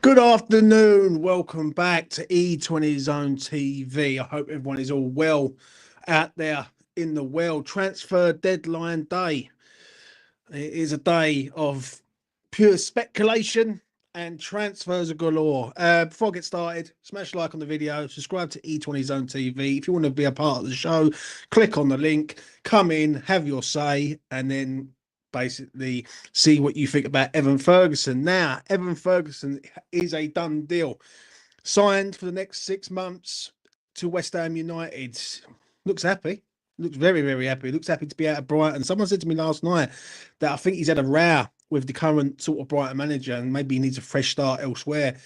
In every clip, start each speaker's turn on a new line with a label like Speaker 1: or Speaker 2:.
Speaker 1: Good afternoon. Welcome back to E20 Zone TV. I hope everyone is all well out there in the world. Transfer deadline day. It is a day of pure speculation and transfers galore. Before I get started, smash a like on the video, subscribe to E20 Zone TV. If you want to be a part of the show, click on the link, come in, have your say, and then basically see what you think about Evan Ferguson. Now, Evan Ferguson is a done deal. Signed for the next 6 months to West Ham United. Looks happy. Looks very, very happy. Looks happy to be out of Brighton. Someone said to me last night that I think he's had a row with the current sort of Brighton manager and maybe he needs a fresh start elsewhere.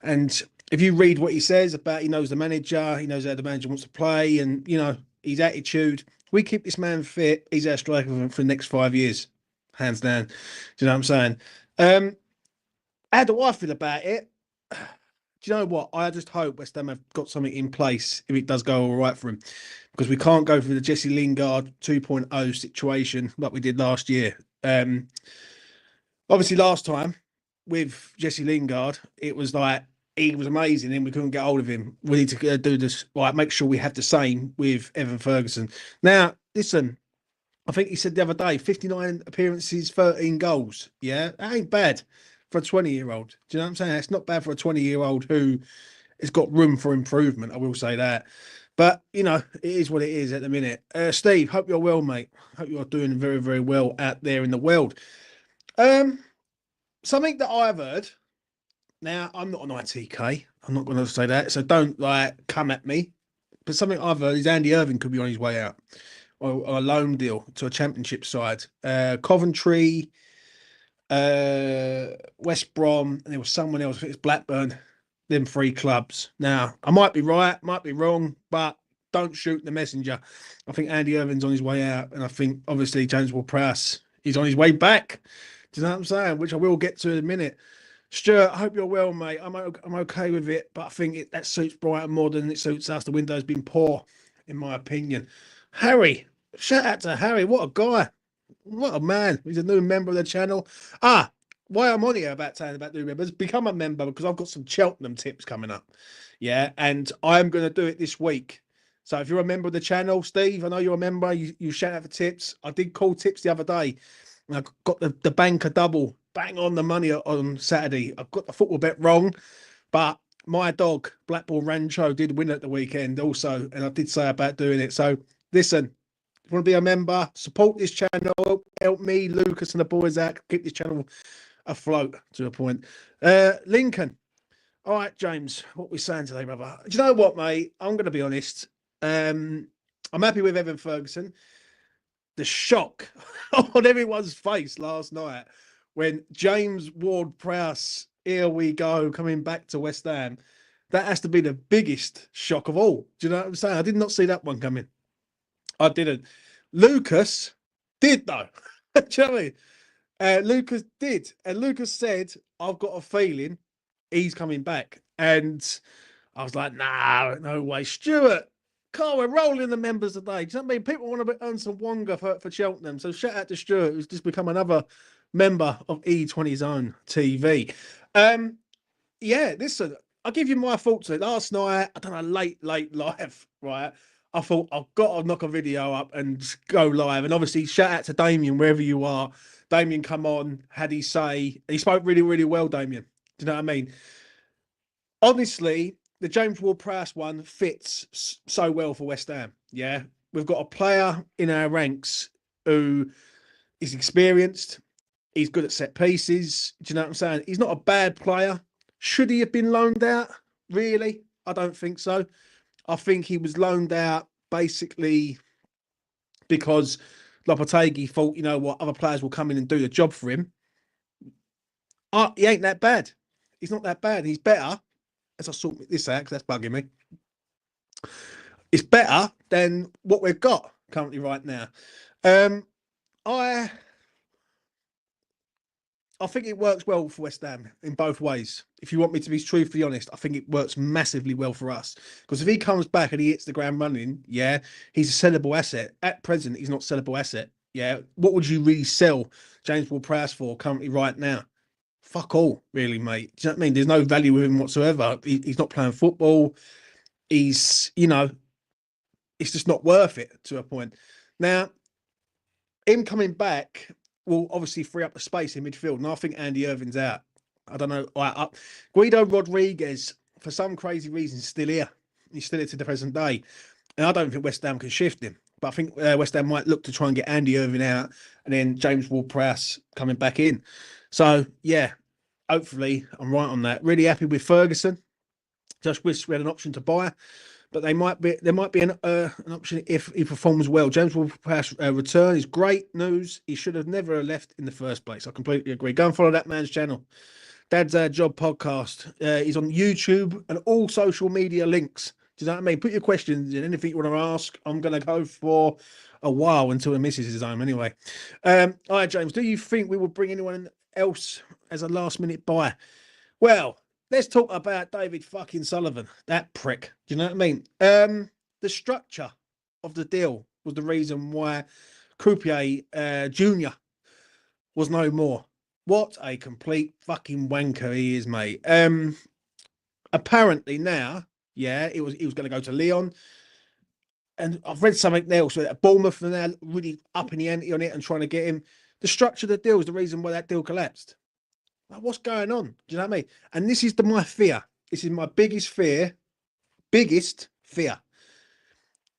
Speaker 1: And if you read what he says about he knows the manager, he knows how the manager wants to play and, you know, his attitude. We keep this man fit, he's our striker for the next 5 years. Hands down. Do you know what I'm saying? How do I feel about it? Do you know what? I just hope West Ham have got something in place if it does go all right for him. Because we can't go through the Jesse Lingard 2.0 situation like we did last year. Obviously, last time with Jesse Lingard, it was like he was amazing and we couldn't get hold of him. We need to do this, like, make sure we have the same with Evan Ferguson. Now, listen, I think he said the other day, 59 appearances, 13 goals. Yeah, that ain't bad for a 20-year-old. Do you know what I'm saying? It's not bad for a 20-year-old who has got room for improvement. I will say that. But, you know, it is what it is at the minute. Steve, hope you're well, mate. Hope you're doing very, very well out there in the world. Something that I've heard. Now, I'm not an ITK. I'm not going to say that. So don't, like, come at me. But something I've heard is Andy Irving could be on his way out. Or a loan deal to a championship side. Coventry, West Brom, and there was someone else, I think it's Blackburn, them 3 clubs. Now, I might be right, might be wrong, but don't shoot the messenger. I think Andy Irving's on his way out, and I think, obviously, James Ward-Prowse is on his way back. Do you know what I'm saying? Which I will get to in a minute. Stuart, I hope you're well, mate. I'm okay with it, but I think that suits Brighton more than it suits us. The window's been poor, in my opinion. Harry, shout out to Harry. What a guy. What a man. He's a new member of the channel. Why I'm on here about saying about new members, become a member because I've got some Cheltenham tips coming up. Yeah, and I'm going to do it this week. So if you're a member of the channel, Steve, I know you're a member, you shout out for tips. I did call tips the other day. And I got the banker double, bang on the money on Saturday. I got the football bet wrong, but my dog, Blackpool Rancho, did win at the weekend also, and I did say about doing it. So listen, if you want to be a member, support this channel, help me, Lucas, and the boys out, keep this channel afloat to a point. Lincoln. All right, James, what we saying today, brother? Do you know what, mate? I'm going to be honest. I'm happy with Evan Ferguson. The shock on everyone's face last night when James Ward-Prowse, here we go, coming back to West Ham. That has to be the biggest shock of all. Do you know what I'm saying? I did not see that one coming. I didn't. Lucas did, though. Do you know what I mean? Lucas did. And Lucas said, I've got a feeling he's coming back. And I was like, nah, no way. Stuart, Carl, we're rolling the members today. Do you know what I mean? People want to earn some wonga for Cheltenham. So shout out to Stuart, who's just become another member of E20 Zone TV. Yeah, listen, I'll give you my thoughts on it. Last night, I done a late live, right? I thought I've got to knock a video up and go live. And obviously, shout out to Damien, wherever you are. Damien, come on, had he say. He spoke really, really well, Damien. Do you know what I mean? Honestly, the James Ward-Prowse one fits so well for West Ham. Yeah, we've got a player in our ranks who is experienced. He's good at set pieces. Do you know what I'm saying? He's not a bad player. Should he have been loaned out? Really? I don't think so. I think he was loaned out basically because Lopetegui thought, you know what, other players will come in and do the job for him. He ain't that bad. He's not that bad. He's better. As I sort this out, because that's bugging me. It's better than what we've got currently right now. I think it works well for West Ham in both ways. If you want me to be truthfully honest, I think it works massively well for us. Because if he comes back and he hits the ground running, yeah, he's a sellable asset. At present, he's not a sellable asset. Yeah. What would you really sell James Ward-Prowse for currently right now? Fuck all, really, mate. Do you know what I mean? There's no value with him whatsoever. He's not playing football. He's, it's just not worth it to a point. Now, him coming back will obviously free up the space in midfield, and I think Andy Irvin's out. I don't know. Guido Rodriguez, for some crazy reason, is still here. He's still here to the present day, and I don't think West Ham can shift him. But I think West Ham might look to try and get Andy Irvin out, and then James Ward-Prowse coming back in. So yeah, hopefully I'm right on that. Really happy with Ferguson. Just wish we had an option to buy, but there might be an option if he performs well. James Ward-Prowse return is great news. He should have never left in the first place. I completely agree. Go and follow that man's channel, Dad's Job Podcast. He's on YouTube and all social media links. Do you know what I mean? Put your questions in, anything you want to ask. I'm going to go for a while until the missus is home anyway. All right, James, do you think we will bring anyone else as a last minute buy? Well, let's talk about David fucking Sullivan, that prick. Do you know what I mean? The structure of the deal was the reason why Croupier Jr. was no more. What a complete fucking wanker he is, mate. Apparently now, yeah, he was going to go to Lyon. And I've read something else that Bournemouth are now really upping the ante on it and trying to get him. The structure of the deal is the reason why that deal collapsed. Like, what's going on? Do you know what I mean? And this is my fear. This is my biggest fear,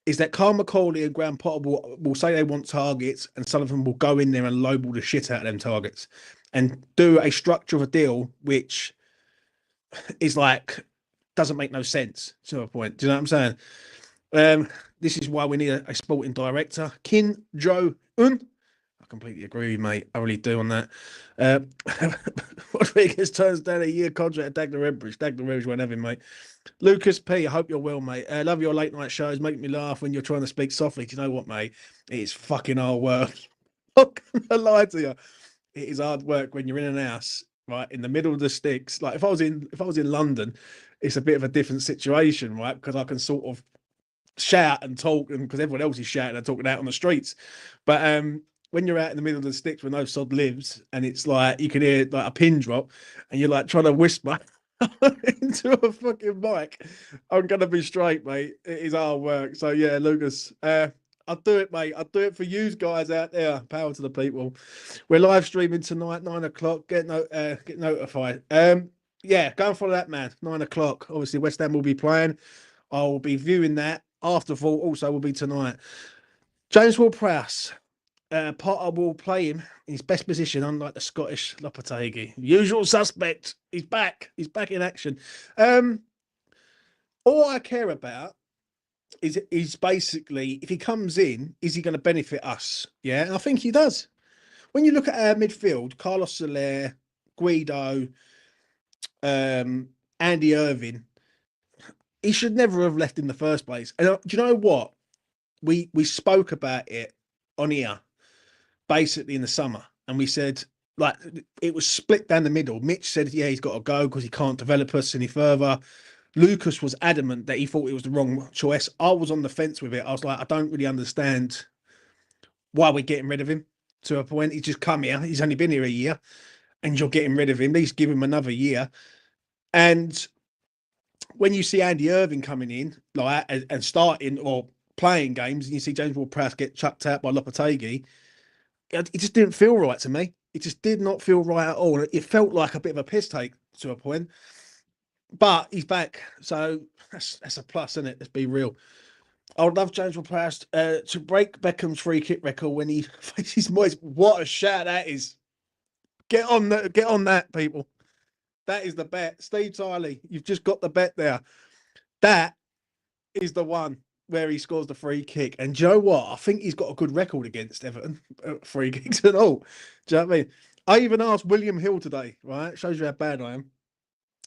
Speaker 1: is that Carl McCauley and Graham Potter will say they want targets, and Sullivan will go in there and lowball the shit out of them targets and do a structure of a deal which is like, doesn't make no sense to a point. Do you know what I'm saying? This is why we need a sporting director. Kim Jo-un. I completely agree, mate. I really do on that. Rodriguez turns down a year contract at Dagenham Redbridge. Dagenham Redbridge won't have him, mate. Lucas P, I hope you're well, mate. Love your late night shows. Make me laugh when you're trying to speak softly. Do you know what, mate? It's fucking hard work. I'm not gonna lie to you. It is hard work when you're in an house, right, in the middle of the sticks. Like if I was in London, it's a bit of a different situation, right? Because I can sort of shout and talk, and because everyone else is shouting and talking out on the streets. But when you're out in the middle of the sticks where no sod lives, and it's like you can hear like a pin drop, and you're like trying to whisper into a fucking mic, I'm gonna be straight, mate. It is hard work. So yeah, Lucas, I'll do it, mate. I'll do it for you guys out there. Power to the people. We're live streaming tonight, 9 o'clock. Get notified. Yeah, go and follow that man. 9 o'clock. Obviously, West Ham will be playing. I will be viewing that. Afterthought also will be tonight. James Ward-Prowse. Potter will play him in his best position, unlike the Scottish Lopetegui. Usual suspect. He's back. He's back in action. All I care about is basically, if he comes in, is he going to benefit us? Yeah, and I think he does. When you look at our midfield, Carlos Soler, Guido, Andy Irvin, he should never have left in the first place. And do you know what? We spoke about it on here basically in the summer, and we said, like, it was split down the middle. Mitch said, yeah, he's got to go because he can't develop us any further. Lucas was adamant that he thought it was the wrong choice. I was on the fence with it. I was like, I don't really understand why we're getting rid of him to a point. He's just come here. He's only been here a year, and you're getting rid of him. At least give him another year. And when you see Andy Irvin coming in, like, and starting or playing games, and you see James Ward-Prowse get chucked out by Lopetegui, it just didn't feel right to me. It just did not feel right at all. It felt like a bit of a piss take to a point. But he's back, so that's a plus, isn't it? Let's be real. I would love James Ward-Prowse to break Beckham's free kick record when he faces Moyes. What a shout that is! Get on that, people. That is the bet. Steve Tiley, you've just got the bet there. That is the one where he scores the free kick. And do you know what? I think he's got a good record against Everton, free kicks and all. Do you know what I mean? I even asked William Hill today, right? Shows you how bad I am.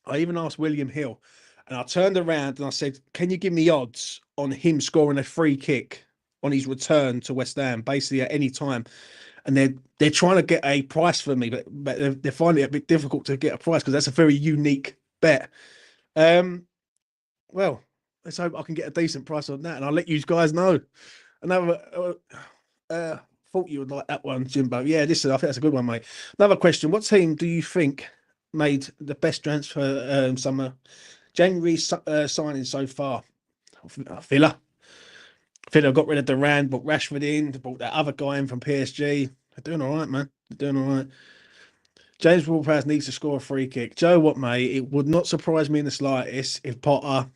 Speaker 1: I even asked William Hill, and I turned around and I said, can you give me odds on him scoring a free kick on his return to West Ham, basically at any time? and they're trying to get a price for me, but they're finding it a bit difficult to get a price because that's a very unique bet. Well, let's hope I can get a decent price on that, and I'll let you guys know. Another, thought you would like that one, Jimbo. Yeah, listen, I think that's a good one, mate. Another question: what team do you think made the best transfer summer January signing so far? Villa. Villa got rid of Duran, brought Rashford in, brought that other guy in from PSG. They're doing all right, man. They're doing all right. James Ward-Prowse needs to score a free kick. Joe, what, mate? It would not surprise me in the slightest if Potter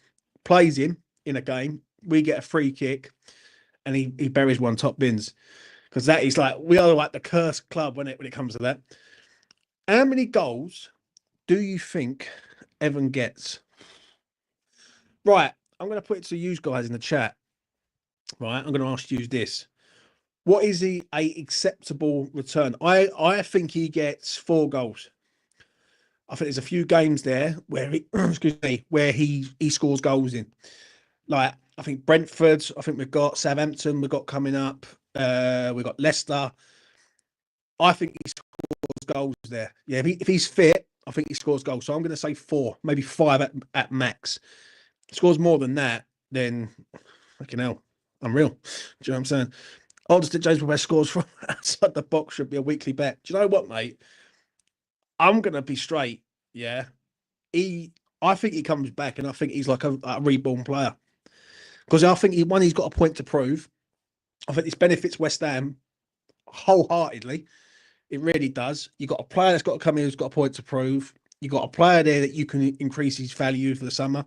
Speaker 1: plays him in a game, we get a free kick, and he buries one top bins. Because that is like, we are like the cursed club when it comes to that. How many goals do you think Evan gets? Right, I'm going to put it to you guys in the chat. Right, I'm going to ask you this. What is a acceptable return? I think he gets 4 goals. I think there's a few games there where he, excuse me, where he scores goals in. Like, I think Brentford, I think we've got Southampton, we've got coming up. We've got Leicester. I think he scores goals there. Yeah, if he's fit, I think he scores goals. So I'm going to say 4, maybe 5 at max. Scores more than that, then fucking hell, unreal. Do you know what I'm saying? Odds that James Ward scores from outside the box should be a weekly bet. Do you know what, mate? I'm going to be straight. Yeah. I think he comes back, and I think he's like a reborn player. Because I think he's got a point to prove. I think this benefits West Ham wholeheartedly. It really does. You've got a player that's got to come in who's got a point to prove. You've got a player there that you can increase his value for the summer.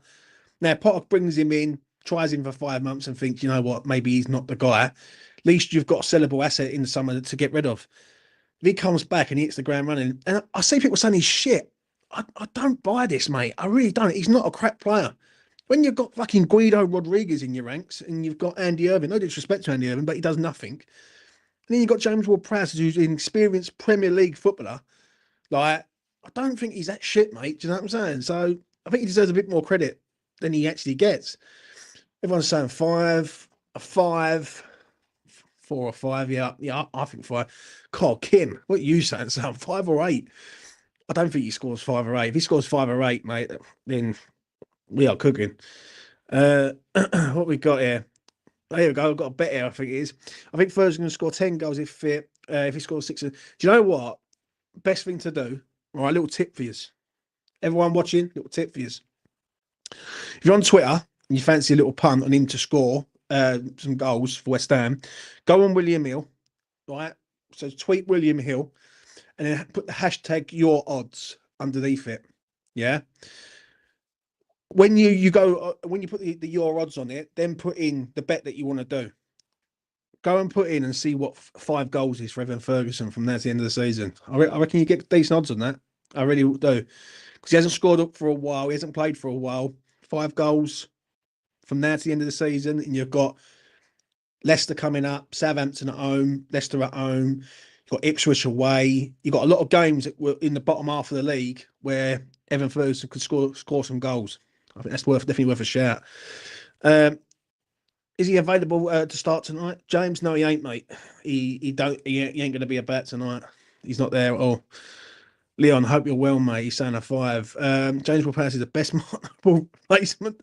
Speaker 1: Now, Potter brings him in, tries him for 5 months and thinks, you know what, maybe he's not the guy. At least you've got a sellable asset in the summer to get rid of. If he comes back and he hits the ground running, and I see people saying he's shit. I don't buy this, mate. I really don't. He's not a crap player. When you've got fucking Guido Rodriguez in your ranks and you've got Andy Irving, no disrespect to Andy Irving, but he does nothing. And then you've got James Ward-Prowse, who's an experienced Premier League footballer. Like, I don't think he's that shit, mate. Do you know what I'm saying? So I think he deserves a bit more credit than he actually gets. Everyone's saying 5, a 5, 4 or 5. Yeah, I think 5. God, Kim, what are you saying? So 5 or 8? I don't think he scores 5 or 8. If he scores 5 or 8, mate, then we are cooking. What we got here? There we go. I've got a bet here, I think it is. I think Ferguson's going to score 10 goals if fit. If he scores 6. Do you know what? Best thing to do, all right, little tip for you. Everyone watching, little tip for you. If you're on Twitter and you fancy a little punt on him to score some goals for West Ham, go on William Hill, right? So tweet William Hill and then put the hashtag your odds underneath it. Yeah. When you go, when you put the your odds on it, then put in the bet that you want to do. Go and put in and see what 5 goals is for Evan Ferguson from now to the end of the season. I reckon you get decent odds on that. I really do. Because he hasn't scored up for a while. He hasn't played for a while. 5 goals from now to the end of the season. And you've got Leicester coming up, Southampton at home, Leicester at home. You've got Ipswich away. You've got a lot of games that were in the bottom half of the league where Evan Ferguson could score some goals. I think that's definitely worth a shout. Is he available to start tonight, James? No, he ain't, mate. He ain't going to be about tonight. He's not there at all. Leon, hope you're well, mate. He's saying a 5. James Ward-Prowse is the best marketable placement.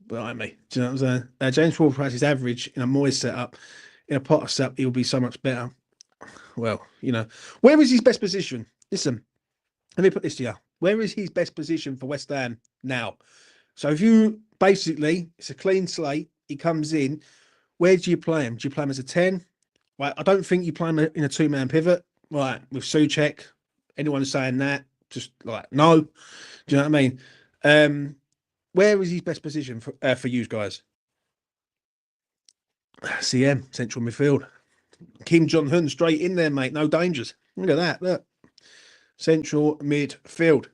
Speaker 1: Behind me, do you know what I'm saying? James Ward-Prowse is average in a Moyes setup. In a Potter setup, he'll be so much better. Well, you know, where is his best position? Listen, let me put this to you. Where is his best position for West Ham now? So if you basically, it's a clean slate. He comes in. Where do you play him? Do you play him as a 10? Right. I don't think you play him in a 2-man pivot. Right. With Souček. Anyone saying that? Just like, no. Do you know what I mean? Where is his best position for you guys? CM, central midfield. Kim Jong-un straight in there, mate. No dangers. Look at that. Look. Central midfield.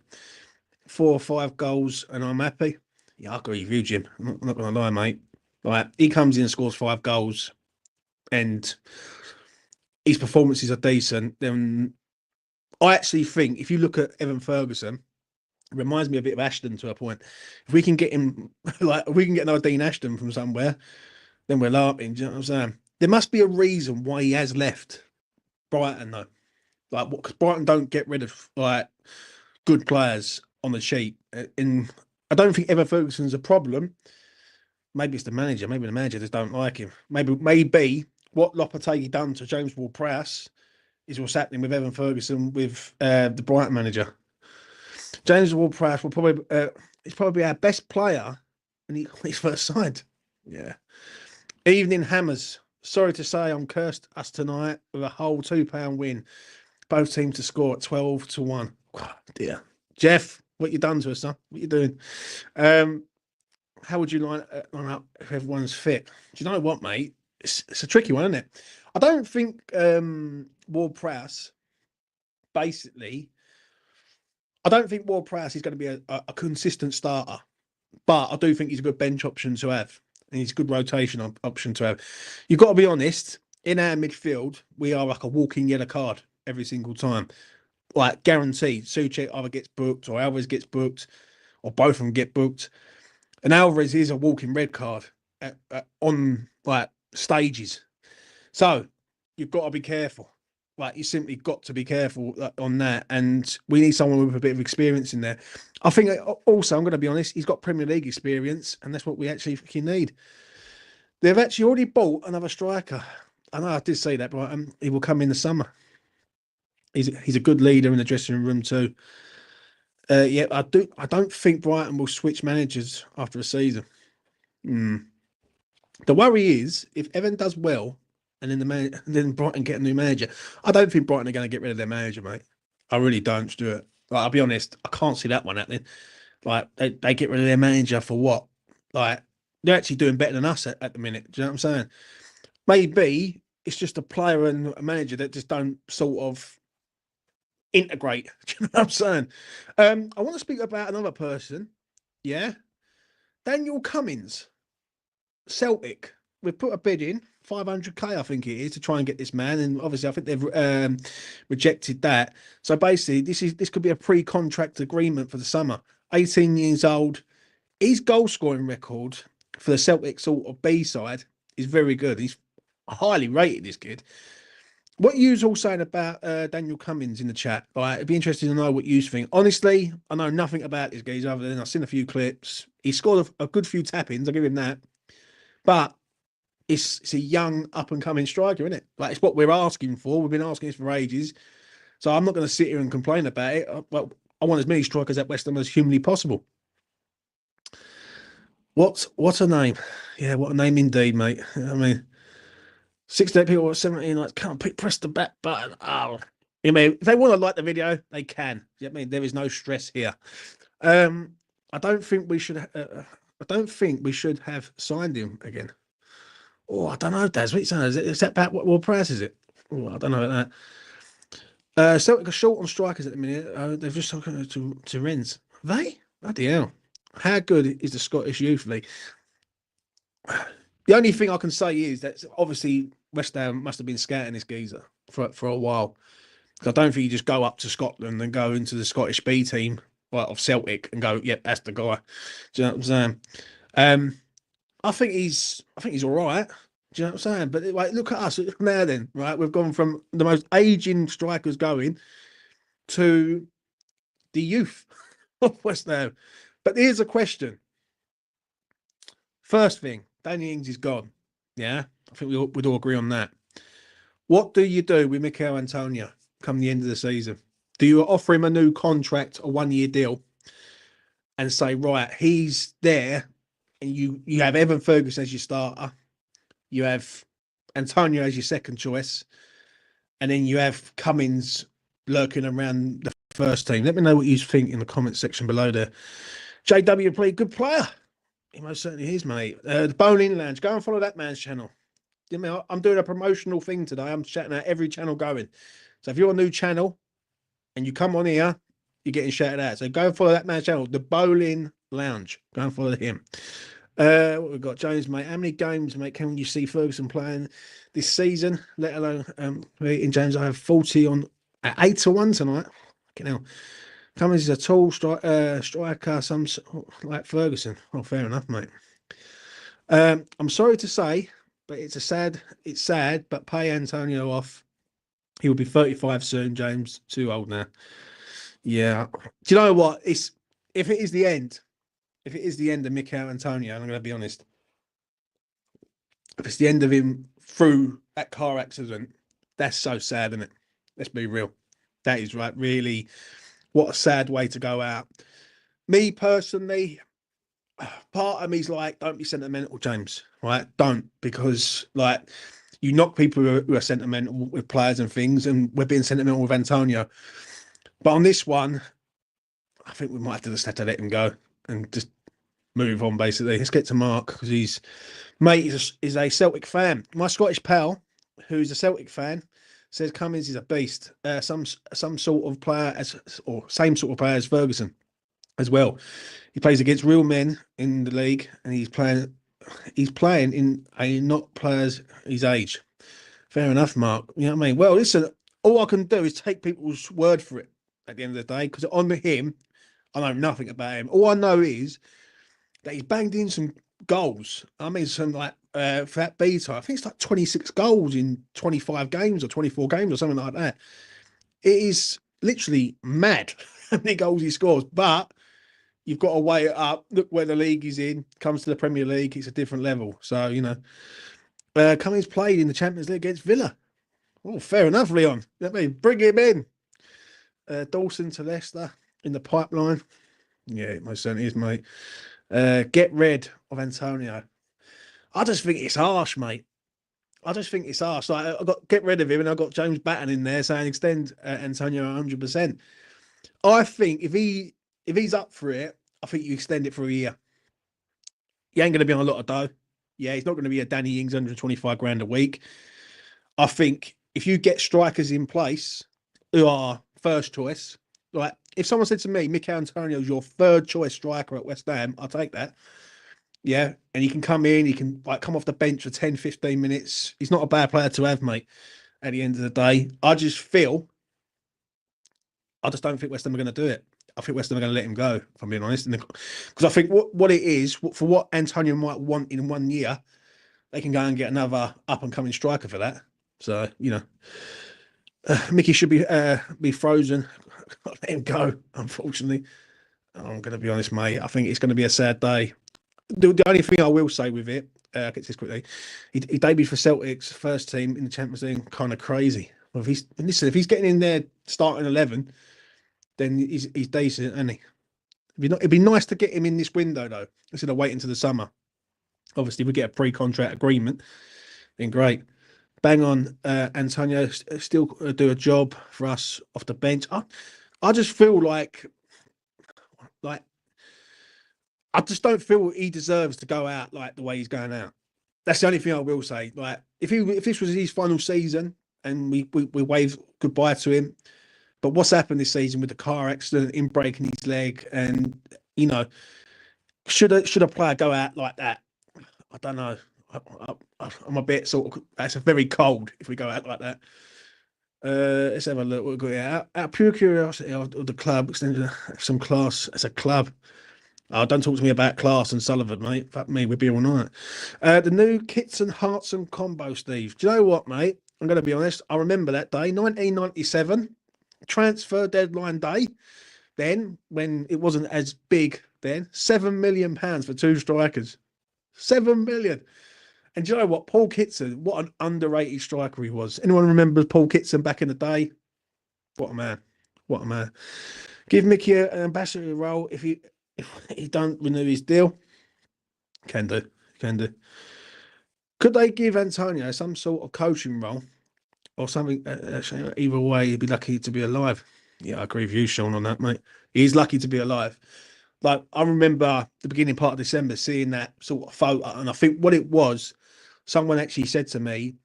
Speaker 1: 4 or 5 goals and I'm happy. Yeah, I agree with you, Jim. I'm not going to lie, mate. Right. He comes in and scores 5 goals and his performances are decent. Then I actually think if you look at Evan Ferguson, it reminds me a bit of Ashton to a point. If we can get him, like, if we can get another Dean Ashton from somewhere, then we're laughing. Do you know what I'm saying? There must be a reason why he has left. Brighton though. Like, because Brighton don't get rid of like good players on the cheap. In I don't think Evan Ferguson's a problem. Maybe it's the manager. Maybe the manager just don't like him. Maybe what Lopetegui done to James Ward-Prowse is what's happening with Evan Ferguson with the Brighton manager. James Ward-Prowse will probably he's probably our best player in his first side. Yeah. Evening Hammers. Sorry to say, I'm cursed us tonight with a whole £2 win. Both teams to score at 12-1. Oh, dear. Jeff, what you done to us, son? What you doing? How would you line up if everyone's fit? Do you know what, mate? It's a tricky one, isn't it? I don't think Ward-Prowse, basically, I don't think Ward-Prowse is going to be a consistent starter, but I do think he's a good bench option to have. And he's a good rotation option to have. You've got to be honest, in our midfield, we are like a walking yellow card every single time. Like, guaranteed. Souček either gets booked or Alvarez gets booked or both of them get booked. And Alvarez is a walking red card on like stages. So you've got to be careful. Like, you simply got to be careful on that. And we need someone with a bit of experience in there. I think also, I'm going to be honest, he's got Premier League experience, and that's what we actually fucking need. They've actually already bought another striker. I know I did say that, but he will come in the summer. He's a good leader in the dressing room too. Yeah, I don't think Brighton will switch managers after a season. The worry is if Evan does well, and then Brighton get a new manager. I don't think Brighton are going to get rid of their manager, mate. I really don't, Stuart. Like, I'll be honest, I can't see that one happening. Like, they get rid of their manager for what? Like, they're actually doing better than us at the minute. Do you know what I'm saying? Maybe it's just a player and a manager that just don't sort of integrate. Do you know what I'm saying? I want to speak about another person. Yeah. Daniel Cummings, Celtic. We've put a bid in, 500k, I think it is, to try and get this man. And obviously, I think they've rejected that. So basically, this could be a pre-contract agreement for the summer. 18 years old. His goal scoring record for the Celtic sort of B side is very good. He's highly rated, this kid. What you's all saying about Daniel Cummings in the chat? Right, it'd be interesting to know what you think. Honestly, I know nothing about this guy other than I've seen a few clips. He scored a good few tap-ins, I'll give him that. But it's a young, up-and-coming striker, isn't it? Like, it's what we're asking for. We've been asking this for ages. So I'm not going to sit here and complain about it. Well, I want as many strikers at West Ham as humanly possible. What a name. Yeah, what a name indeed, mate. I mean, 68 people or 17, like, can't press the back button. Oh, you mean, if they want to like the video, they can. You know what I mean? There is no stress here. I don't think we should. I don't think we should have signed him again. Oh, I don't know, Daz. What are you saying? Is that about what price is it? Oh, I don't know about that. Celtic are short on strikers at the minute. They've just talking to Rennes. They? Bloody hell. How good is the Scottish Youth League? The only thing I can say is that obviously West Ham must have been scouting this geezer for a while. I don't think you just go up to Scotland and go into the Scottish B team of Celtic and go, yep, that's the guy. Do you know what I'm saying? I think he's all right. Do you know what I'm saying? But like, look at us now then, right? We've gone from the most aging strikers going to the youth of West Ham. But here's a question. First thing, Danny Ings is gone. Yeah, I think we'd all agree on that. What do you do with Mikel Antonio come the end of the season? Do you offer him a new contract, a 1-year deal, and say, right, he's there, and you have Evan Ferguson as your starter, you have Antonio as your second choice, and then you have Cummings lurking around the first team? Let me know what you think in the comment section below there. JWP, good player. He most certainly is, mate. The Bowling Lounge, go and follow that man's channel. I'm doing a promotional thing today. I'm shouting out every channel going. So if you're a new channel and you come on here, you're getting shouted out. So go and follow that man's channel, the Bowling Lounge. Go and follow him. What we've got, James, mate. How many games, mate, can you see Ferguson playing this season? Let alone in James, I have 40 on at 8-1 tonight. Fucking hell. Cummings is a tall striker, some like Ferguson. Oh, fair enough, mate. I'm sorry to say, but it's sad, but pay Antonio off He will be 35 soon, James. Too old now. Yeah. Do you know what? If it is the end, if it is the end of Mikel Antonio, and I'm going to be honest, if it's the end of him through that car accident, that's so sad, isn't it? Let's be real. That is right. Really, what a sad way to go out. Me personally, part of me's like, don't be sentimental, James. Right? Don't, because like you knock people who are sentimental with players and things, and we're being sentimental with Antonio. But on this one, I think we might have to let him go and just move on. Basically, let's get to Mark because he's mate is a Celtic fan. My Scottish pal, who's a Celtic fan, says Cummings is a beast. Some sort of player or same sort of player as Ferguson as well. He plays against real men in the league, and he's playing in a not players his age. Fair enough, Mark. You know what I mean? Well, listen, all I can do is take people's word for it at the end of the day, because on him, I know nothing about him. All I know is that he's banged in some goals. I mean, some like for that beta, I think it's like 26 goals in 25 games or 24 games or something like that. It is literally mad how many goals he scores, but you've got to weigh it up. Look where the league is in. Comes to the Premier League, it's a different level. So, you know, Cummings played in the Champions League against Villa. Oh, fair enough, Leon. Let me bring him in. Dawson to Leicester in the pipeline. Yeah, it most certainly is, mate. Get rid of Antonio. I just think it's harsh, mate. I just think it's harsh. Like I got get rid of him, and I got James Batten in there saying extend Antonio 100%. I think if he's up for it, I think you extend it for a year. He ain't going to be on a lot of dough. Yeah, he's not going to be a Danny Ings 125 grand a week. I think if you get strikers in place who are first choice, like if someone said to me, Mikel Antonio is your third choice striker at West Ham, I'll take that. Yeah. And he can come in, he can like come off the bench for 10, 15 minutes. He's not a bad player to have, mate, at the end of the day. I just don't think West Ham are going to do it. I think West Ham are going to let him go, if I'm being honest. Because I think what it is, for what Antonio might want in 1 year, they can go and get another up and coming striker for that. So, you know, Mickey should be frozen. Let him go, unfortunately. I'm going to be honest, mate. I think it's going to be a sad day. The only thing I will say with it, I'll get this quickly, he debuted for Celtic's first team in the Champions League, kind of crazy. Well, if he's getting in there starting 11, then he's decent, isn't he? It'd be nice to get him in this window though, instead of waiting to the summer. Obviously, if we get a pre-contract agreement, then great. Bang on, Antonio still do a job for us off the bench. I just feel like I just don't feel he deserves to go out like the way he's going out. That's the only thing I will say. Like if this was his final season and we wave goodbye to him, but what's happened this season with the car accident, him breaking his leg, and you know, should a player go out like that? I don't know. I'm a bit sort of. That's a very cold if we go out like that. Let's have a look. We've got out of pure curiosity of the club, extended some class as a club. Oh, don't talk to me about Class and Sullivan, mate. Fuck me, we'd be all night. The new Kits and Hearts and combo, Steve. Do you know what, mate? I'm going to be honest. I remember that day, 1997, transfer deadline day. Then, when it wasn't as big then, £7 million for two strikers. 7 million. And do you know what? Paul Kitson, what an underrated striker he was. Anyone remember Paul Kitson back in the day? What a man. What a man. Give Mickey an ambassador role if he don't renew his deal. Can do. Could they give Antonio some sort of coaching role or something? Either way, he'd be lucky to be alive. Yeah, I agree with you, Sean, on that, mate. He's lucky to be alive. Like, I remember the beginning part of December seeing that sort of photo, and I think what it was, someone actually said to me,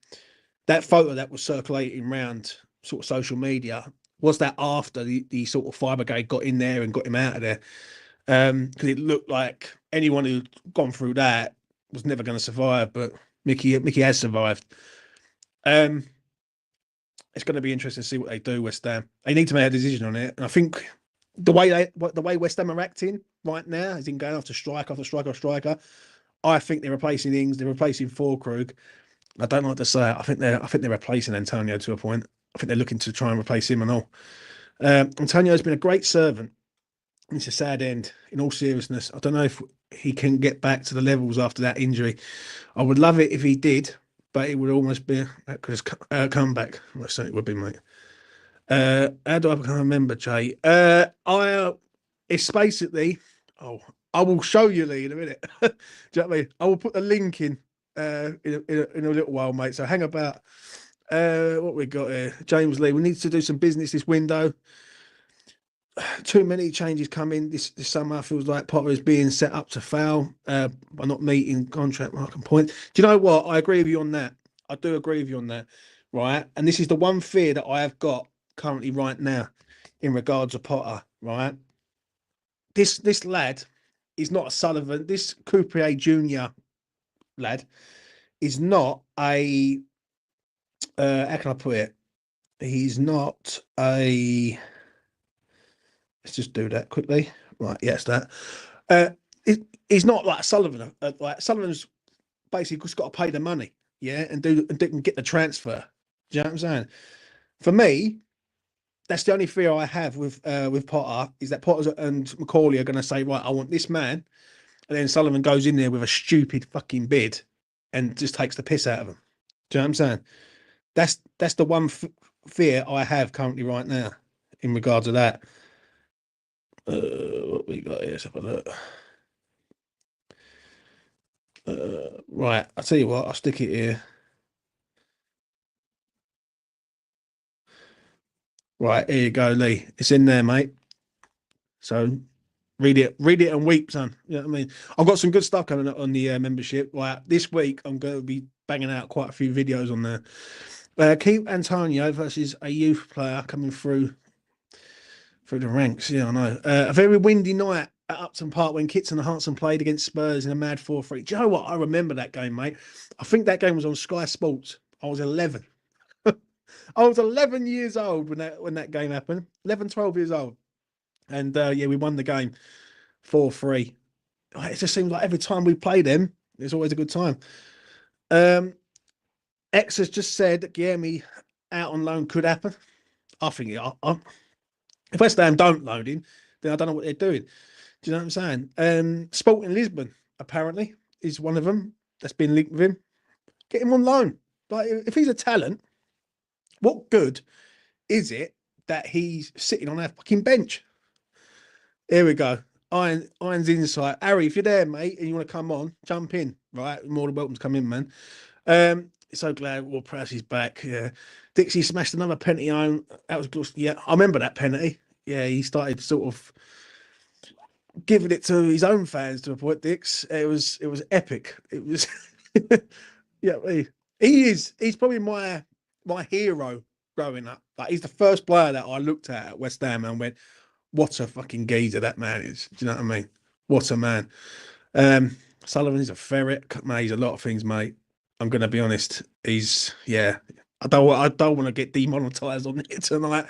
Speaker 1: that photo that was circulating around sort of social media, was that after the sort of fire brigade got in there and got him out of there? Because it looked like anyone who'd gone through that was never going to survive, but Mickey has survived. It's going to be interesting to see what they do, West Ham. They need to make a decision on it, and I think the way West Ham are acting right now is in going after striker after striker after striker. I think they're replacing Ings, they're replacing Fulkrug. I don't like to say it. I think they're replacing Antonio to a point. I think they're looking to try and replace him and all. Antonio's been a great servant. It's a sad end. In all seriousness, I don't know if he can get back to the levels after that injury. I would love it if he did, but it would almost be a comeback. Well, certainly would be, mate. How do I become a member, Jay? It's basically. Oh, I will show you, Lee, in a minute. Do you know what I mean? I will put the link in a little while, mate. So hang about. What we got here, James Lee. We need to do some business this window. Too many changes coming this summer. Feels like Potter is being set up to fail by not meeting contract mark and point. Do you know what? I agree with you on that. I do agree with you on that, right? And this is the one fear that I have got currently right now in regards to Potter, right? This lad is not a Sullivan. This Coupier Junior lad is not a. How can I put it? He's not a. Let's just do that quickly. Right, yes, that. He's not like Sullivan. Like Sullivan's basically just got to pay the money, yeah, and get the transfer. Do you know what I'm saying? For me, that's the only fear I have with Potter is that Potter and Macaulay are going to say, right, I want this man, and then Sullivan goes in there with a stupid fucking bid and just takes the piss out of him. Do you know what I'm saying? That's the one fear I have currently right now in regard to that. What we got here? Let's have a look. Right, I'll tell you what, I'll stick it here. Right, here you go, Lee. It's in there, mate. So read it and weep, son. You know what I mean? I've got some good stuff coming up on the membership. Right, this week I'm going to be banging out quite a few videos on there. Keep Antonio versus a youth player coming through the ranks. Yeah, I know. A very windy night at Upton Park when Kits and Hartson played against Spurs in a mad 4-3. Do you know what? I remember that game, mate. I think that game was on Sky Sports. I was 11. I was 11 years old when that game happened. 11, 12 years old. And yeah, we won the game 4-3. It just seems like every time we play them, it's always a good time. X has just said that Guilherme out on loan could happen. I think if West Ham don't loan him, then I don't know what they're doing. Do you know what I'm saying? Sporting Lisbon, apparently, is one of them that's been linked with him. Get him on loan. Like, if he's a talent, what good is it that he's sitting on our fucking bench? Here we go. Iron's insight. Harry, if you're there, mate, and you want to come on, jump in. Right, you're more than welcome to come in, man. So glad Will Prowse is back. Yeah, Dixie smashed another penalty home. That was good. Yeah, I remember that penalty. Yeah, he started sort of giving it to his own fans to a point. Dix, it was epic. It was, yeah. He's probably my hero growing up. Like, he's the first player that I looked at West Ham and went, "What a fucking geezer that man is." Do you know what I mean? What a man. Sullivan is a ferret. Man, he's a lot of things, mate. I'm going to be honest. He's, yeah. I don't want to get demonetized on it tonight,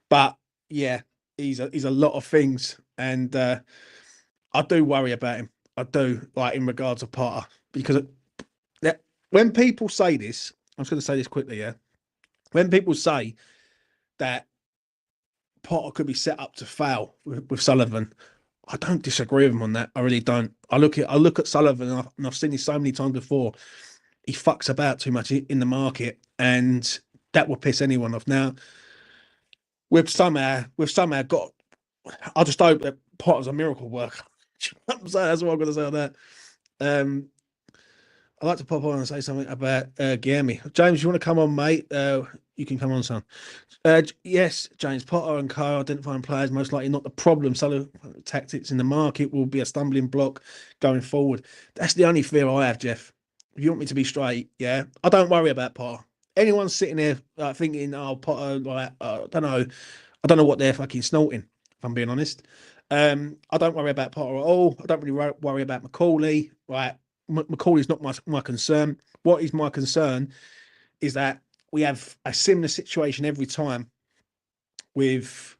Speaker 1: but yeah, he's a lot of things, and I do worry about him. I do, like, in regards to Potter, because when people say this, I'm just going to say this quickly, yeah. When people say that Potter could be set up to fail with Sullivan, I don't disagree with him on that. I really don't. I look at Sullivan, and I've seen this so many times before. He fucks about too much in the market, and that will piss anyone off. Now, we've somehow got. I just hope that Potter's a miracle worker. That's what I'm going to say on that. I'd like to pop on and say something about Guilherme. James, you want to come on, mate? You can come on, son. Yes, James Potter and co identifying players most likely not the problem. Solid tactics in the market will be a stumbling block going forward. That's the only fear I have, Jeff. If you want me to be straight, yeah, I don't worry about Potter. Anyone sitting there thinking, "Oh, Potter," like, I don't know what they're fucking snorting. If I'm being honest, I don't worry about Potter at all. I don't really worry about Macaulay. Right, Macaulay's not my concern. What is my concern is that we have a similar situation every time with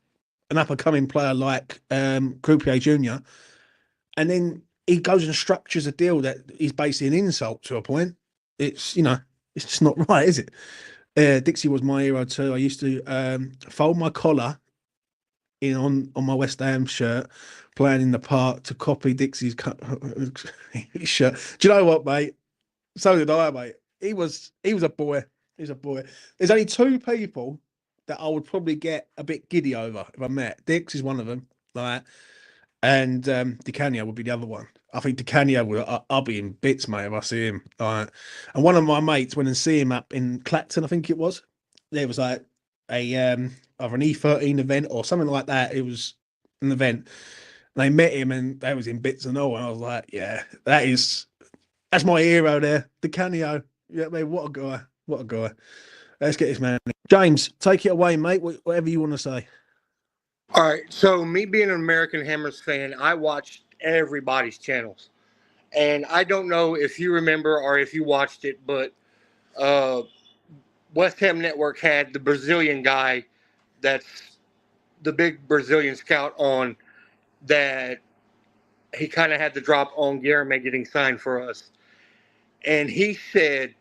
Speaker 1: an up-and-coming player like Coupier Junior, and then he goes and structures a deal that is basically an insult to a point. It's, it's just not right, is it? Dixie was my hero too. I used to fold my collar in on my West Ham shirt, playing in the park to copy Dixie's shirt. Do you know what, mate? So did I, mate. He was a boy. He's a boy. There's only two people that I would probably get a bit giddy over if I met. Dix is one of them, like, and DiCanio would be the other one. I think DiCanio will. I'll be in bits, mate, if I see him. Like, and one of my mates went and see him up in Clacton, I think it was. There was like a either an E13 event or something like that. It was an event. They met him and they was in bits and all. And I was like, yeah, that's my hero there, DiCanio. Yeah, man, what a guy. What a guy. Let's get this man. James, take it away, mate. Whatever you want to say.
Speaker 2: All right. So, me being an American Hammers fan, I watched everybody's channels. And I don't know if you remember or if you watched it, but West Ham Network had the Brazilian guy that's the big Brazilian scout on that he kind of had the drop on Guilherme getting signed for us. And he said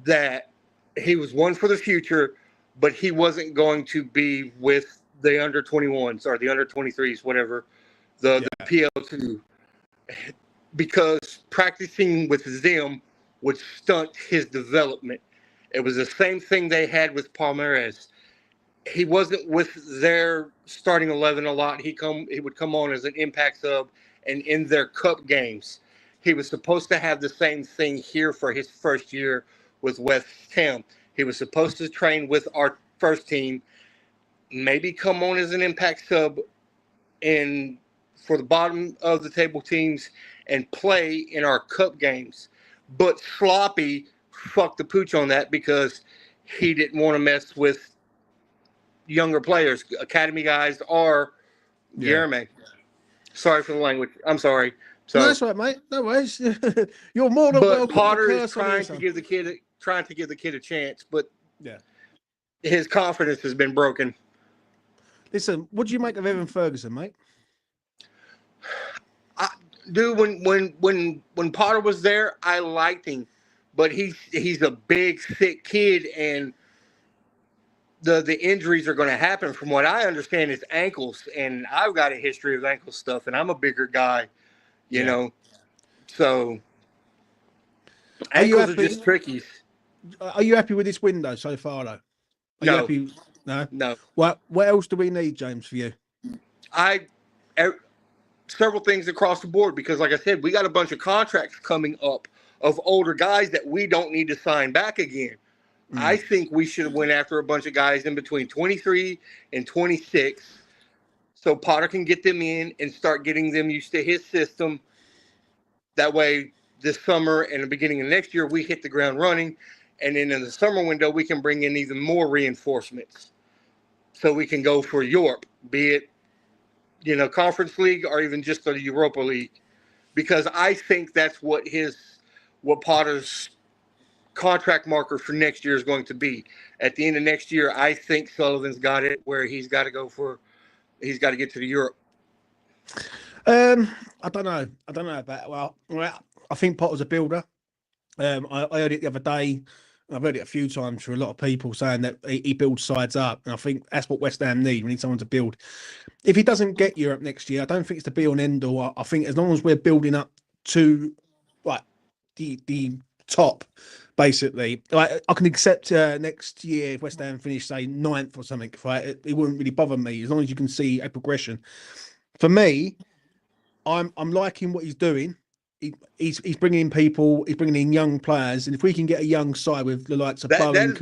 Speaker 2: that he was one for the future, but he wasn't going to be with the under 21s or the under 23s, whatever, the PL2, because practicing with them would stunt his development. It was the same thing they had with Palmeiras. He wasn't with their starting 11 a lot. He would come on as an impact sub and in their cup games. He was supposed to have the same thing here for his first year with West Ham. He was supposed to train with our first team, maybe come on as an impact sub for the bottom of the table teams and play in our cup games. But Sloppy fucked the pooch on that because he didn't want to mess with younger players, academy guys, or Guilherme. Sorry for the language. I'm sorry. So
Speaker 1: no, that's right, mate. No worries. You're more than welcome.
Speaker 2: But Potter is trying to give the kid a chance, but his confidence has been broken.
Speaker 1: Listen, what do you make of Evan Ferguson, mate?
Speaker 2: Dude, when Potter was there, I liked him, but he's a big, thick kid, and the injuries are going to happen. From what I understand, it's ankles, and I've got a history of ankle stuff, and I'm a bigger guy, you know, so ankles are just tricky.
Speaker 1: Are you happy with this window so far, though? Are you happy?
Speaker 2: No.
Speaker 1: What else do we need, James, for you?
Speaker 2: Several things across the board, because like I said, we got a bunch of contracts coming up of older guys that we don't need to sign back again. I think we should have went after a bunch of guys in between 23 and 26 so Potter can get them in and start getting them used to his system. That way, this summer and the beginning of next year, we hit the ground running. And then in the summer window, we can bring in even more reinforcements. So we can go for Europe, be it, Conference League or even just the Europa League. Because I think that's what Potter's contract marker for next year is going to be. At the end of next year, I think Sullivan's got it where he's got to get to the Europe.
Speaker 1: I don't know about, well, I think Potter's a builder. I heard it the other day. I've heard it a few times for a lot of people saying that he builds sides up, and I think that's what West Ham need. We need someone to build. If he doesn't get Europe next year, I don't think it's the be all and end all. I think as long as we're building up to the top, basically, I can accept next year if West Ham finish, say, 9th or something. Right, it wouldn't really bother me as long as you can see a progression. For me, I'm liking what he's doing. He's bringing in people. He's bringing in young players, and if we can get a young side with the likes of Bowen,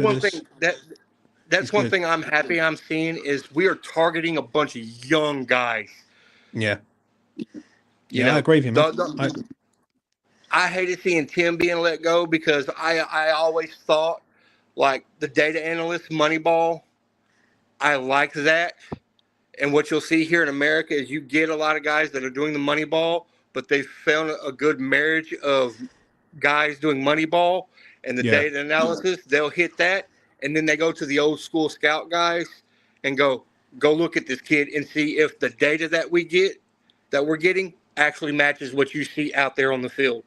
Speaker 2: that's one thing I'm happy I'm seeing is we are targeting a bunch of young guys.
Speaker 1: Yeah, I agree with him.
Speaker 2: I hated seeing Tim being let go because I always thought, like, the data analyst Moneyball, I like that. And what you'll see here in America is you get a lot of guys that are doing the Moneyball, but they found a good marriage of guys doing Moneyball and the data analysis. They'll hit that, and then they go to the old school scout guys and go look at this kid and see if the data that we're getting actually matches what you see out there on the field.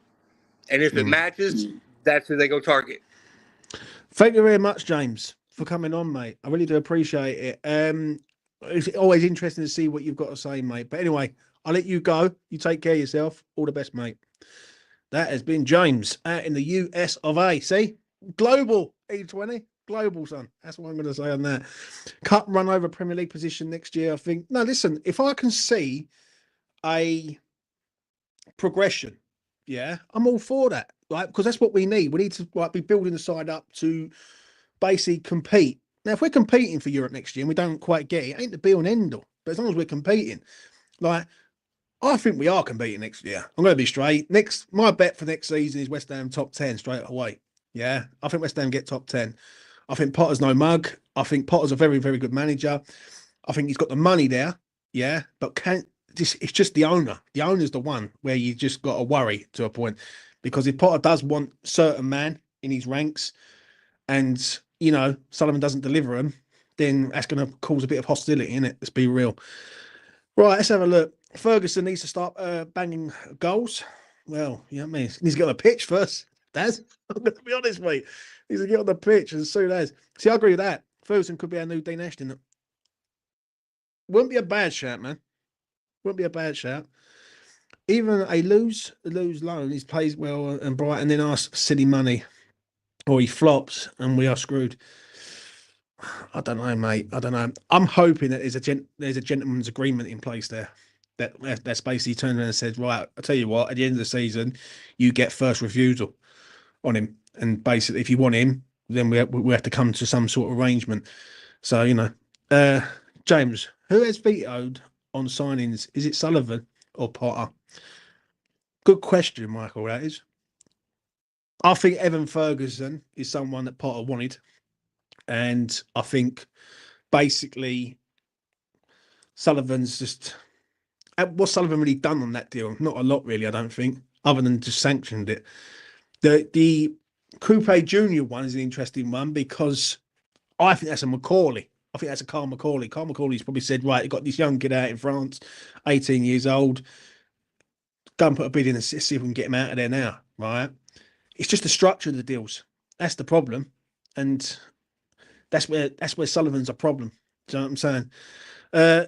Speaker 2: And if it matches, that's who they go target.
Speaker 1: Thank you very much, James. for coming on, mate. I really do appreciate it. It's always interesting to see what you've got to say, mate. But anyway, I'll let you go. You take care of yourself. All the best, mate. That has been James out in the US of A. See? Global E20. Global, son. That's what I'm going to say on that. Cup run over Premier League position next year, I think. No, listen, if I can see a progression, yeah, I'm all for that. Right? Because that's what we need. We need to be building the side up to basically compete. Now, if we're competing for Europe next year and we don't quite get it, it ain't the be all and end all. But as long as we're competing, like, I think we are competing next year. I'm going to be straight. My bet for next season is West Ham top 10 straight away. Yeah, I think West Ham get top 10. I think Potter's no mug. I think Potter's a very, very good manager. I think he's got the money there. Yeah, but it's just the owner. The owner's the one where you just got to worry to a point, because if Potter does want certain man in his ranks, and Sullivan doesn't deliver them, then that's going to cause a bit of hostility, innit? Let's be real. Right, let's have a look. Ferguson needs to start banging goals. Well, you know what I mean? He needs to get on the pitch first, Daz. I'm going to be honest, mate. He needs to get on the pitch as soon as. See, I agree with that. Ferguson could be our new Dean Ashton. Wouldn't be a bad shout, man. Wouldn't be a bad shout. Even a lose loan, he plays well and bright, and then asks silly money, or he flops and we are screwed. I don't know, mate. I don't know. I'm hoping that there's a gentleman's agreement in place there. That's basically turned around and said, right, I'll tell you what, at the end of the season, you get first refusal on him. And basically, if you want him, then we have to come to some sort of arrangement. So, James, who has vetoed on signings? Is it Sullivan or Potter? Good question, Michael, that is. I think Evan Ferguson is someone that Potter wanted. And I think basically Sullivan's just... What's Sullivan really done on that deal? Not a lot, really, I don't think, other than just sanctioned it. The Coupe Junior one is an interesting one, because I think that's a Macaulay. I think that's a Carl Macaulay. Carl Macaulay's probably said, right, you got this young kid out in France, 18 years old. Go and put a bid in and see if we can get him out of there now, right? It's just the structure of the deals. That's the problem. And that's where Sullivan's a problem. Do you know what I'm saying?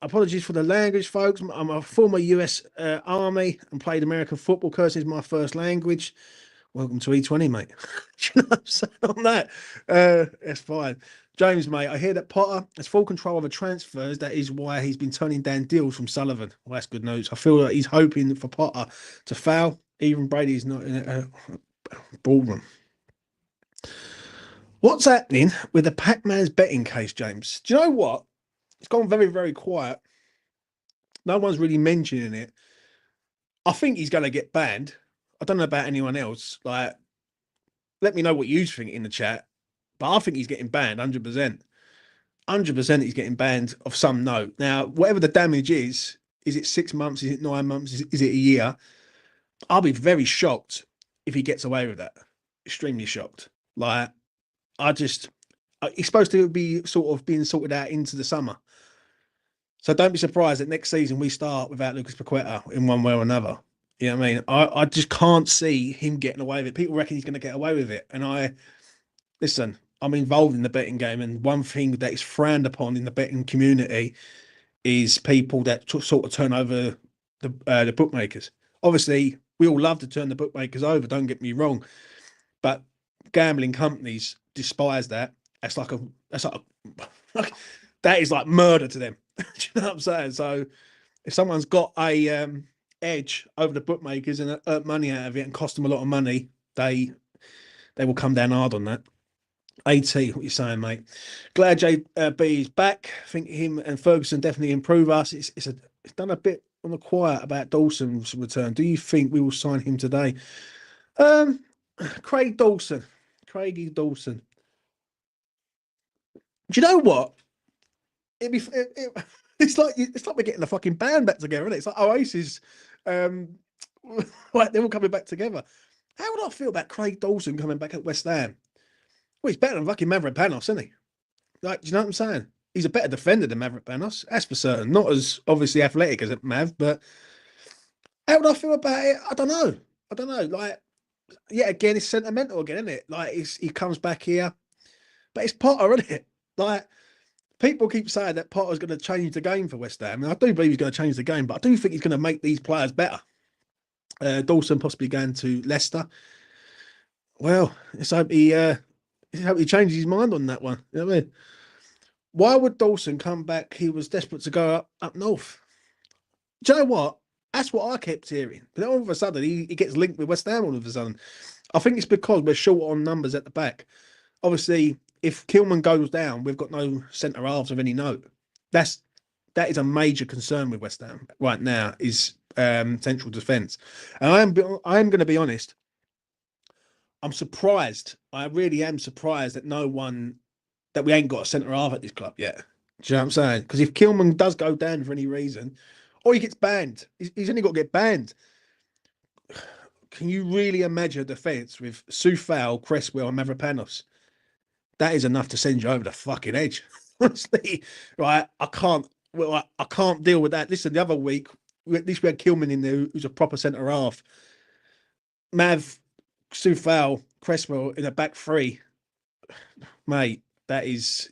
Speaker 1: Apologies for the language, folks. I'm a former US Army and played American football. Cursing is my first language. Welcome to E20, mate. Do you know what I'm saying on that? That's fine. James, mate, I hear that Potter has full control over transfers. That is why he's been turning down deals from Sullivan. Well, that's good news. I feel like he's hoping for Potter to fail. Even Brady's not in a ballroom. What's happening with the Pac-Man's betting case, James? Do you know what? It's gone very, very quiet. No one's really mentioning it. I think he's going to get banned. I don't know about anyone else. Like, let me know what you think in the chat. But I think he's getting banned 100%. 100% he's getting banned of some note. Now, whatever the damage is it 6 months? Is it 9 months? Is it a year? I'll be very shocked if he gets away with that. Extremely shocked. Like, he's supposed to be sort of being sorted out into the summer. So don't be surprised that next season we start without Lucas Paqueta in one way or another. You know what I mean? I just can't see him getting away with it. People reckon he's going to get away with it. And listen, I'm involved in the betting game. And one thing that is frowned upon in the betting community is people that sort of turn over the bookmakers. Obviously, we all love to turn the bookmakers over, don't get me wrong. But gambling companies despise that. That is like murder to them. Do you know what I'm saying? So if someone's got a edge over the bookmakers and earn money out of it and cost them a lot of money, they will come down hard on that. AT, what you saying, mate? Glad JB is back. I think him and Ferguson definitely improve us. It's done a bit on the quiet about Dawson's return. Do you think we will sign him today? Craigie Dawson. Do you know what? It's like we're getting the fucking band back together, isn't it? It's like Oasis, like they're all coming back together. How would I feel about Craig Dawson coming back at West Ham? Well, he's better than fucking Maverick Panos, isn't he? Like, do you know what I'm saying? He's a better defender than Maverick Panos, that's for certain. Not as obviously athletic as Mav, but how would I feel about it? I don't know. Like, yeah, again, it's sentimental again, isn't it? Like, he comes back here. But it's Potter, isn't it? Like, people keep saying that Potter's going to change the game for West Ham, and I do believe he's going to change the game, but I do think he's going to make these players better. Dawson possibly going to Leicester. Well, let's hope he changes his mind on that one. You know what I mean? Why would Dawson come back? He was desperate to go up north. Do you know what? That's what I kept hearing. But then all of a sudden, he gets linked with West Ham all of a sudden. I think it's because we're short on numbers at the back. Obviously, if Kilman goes down, we've got no centre halves of any note. That is a major concern with West Ham right now. Is central defence, and I am going to be honest. I'm surprised. I really am surprised that we ain't got a centre half at this club yet. Do you know what I'm saying? Because if Kilman does go down for any reason, or he gets banned, he's only got to get banned. Can you really imagine a defence with Soufal, Cresswell, and Mavropanos? That is enough to send you over the fucking edge. Honestly, right? I can't. Well, I can't deal with that. Listen, the other week, at least we had Kilman in there, who's a proper centre half. Mav, Soufal, Cresswell in a back three, mate. That's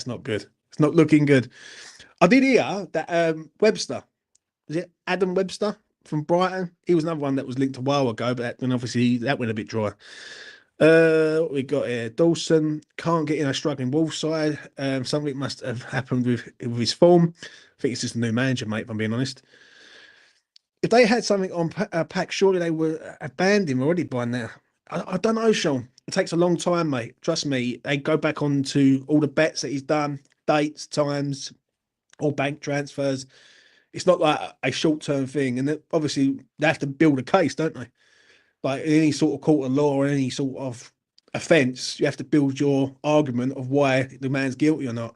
Speaker 1: not good. It's not looking good. I did hear that Webster, is it Adam Webster from Brighton? He was another one that was linked a while ago, but then obviously that went a bit dry. What we got here? Dawson can't get in a struggling Wolves side. Something must have happened with his form. I think it's just a new manager, mate, if I'm being honest. If they had something on Pack, surely they would have banned him already by now. I don't know, Sean. It takes a long time, mate. Trust me. They go back on to all the bets that he's done, dates, times, or bank transfers. It's not like a short-term thing. And obviously, they have to build a case, don't they? Like in any sort of court of law or any sort of offence, you have to build your argument of why the man's guilty or not.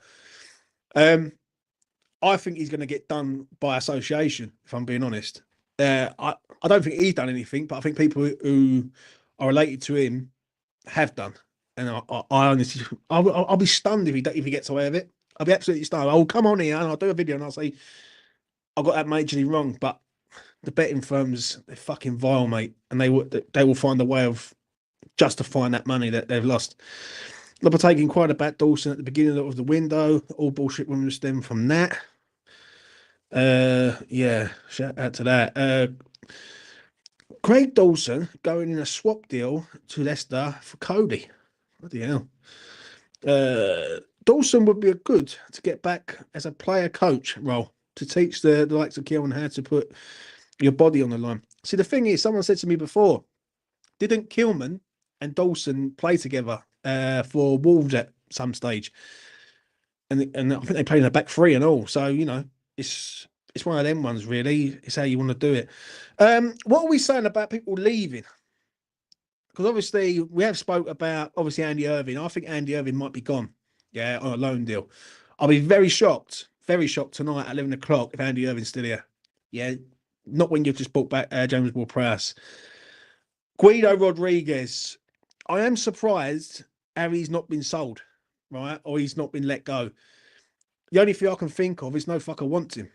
Speaker 1: I think he's going to get done by association, if I'm being honest. I don't think he's done anything, but I think people who are related to him have done. And I honestly, I'll be stunned if he gets away with it. I'll be absolutely stunned. I'll come on here and I'll do a video and I'll say, I got that majorly wrong. But the betting firms, they're fucking vile, mate. And they will find a way of justifying that money that they've lost. They're taking quite a bat Dawson at the beginning of the window. All bullshit women stem from that. Yeah, shout out to that. Craig Dawson going in a swap deal to Leicester for Cody. Bloody hell. Dawson would be a good to get back as a player coach role to teach the likes of Kieran how to put your body on the line. See, the thing is, someone said to me before, didn't Kilman and Dawson play together for Wolves at some stage? And I think they played in a back three and all. So, you know, it's one of them ones, really. It's how you want to do it. What are we saying about people leaving? Because obviously we have spoke about, obviously, Andy Irving. I think Andy Irving might be gone, yeah, on a loan deal. I'll be very shocked tonight at 11 o'clock if Andy Irving's still here. Yeah, not when you've just brought back James Ward-Prowse. Guido Rodriguez. I am surprised Harry's not been sold, right? Or he's not been let go. The only thing I can think of is no fucker wants him.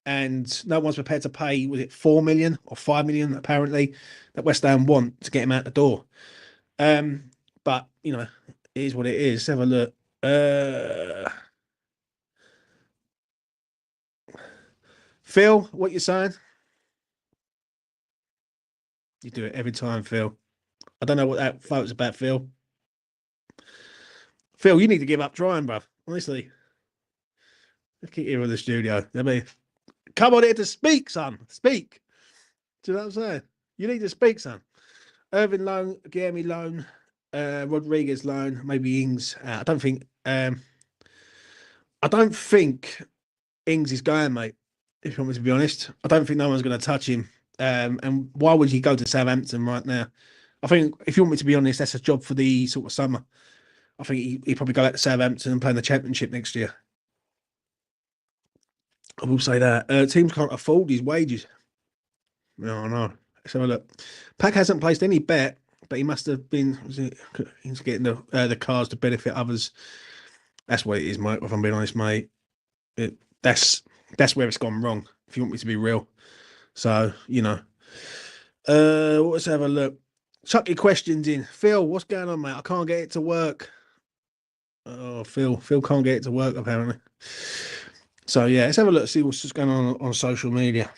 Speaker 1: And no one's prepared to pay, was it 4 million or 5 million, apparently, that West Ham want to get him out the door. But, you know, it is what it is. Let's have a look. Phil, what you saying? You do it every time, Phil. I don't know what that vote's about, Phil. Phil, you need to give up trying, bruv. Honestly. Let's keep here in the studio. I mean, come on here to speak, son. Speak. Do you know what I'm saying? You need to speak, son. Irving loan, Guilherme loan, Rodriguez loan, maybe Ings. I don't think Ings is going, mate. If you want me to be honest, I don't think no one's going to touch him. And why would he go to Southampton right now? I think if you want me to be honest, that's a job for the sort of summer. I think he'd probably go back to Southampton and play in the Championship next year. I will say that. Teams can't afford his wages. No, no. Let's have a look. Pack hasn't placed any bet, but he must have been. He's getting the cars to benefit others. That's what it is, mate. If I'm being honest, mate, that's where it's gone wrong. If you want me to be real, so you know. Let's have a look. Chuck your questions in, Phil. What's going on, mate? I can't get it to work. Oh, Phil can't get it to work apparently. So yeah, let's have a look, see what's going on social media.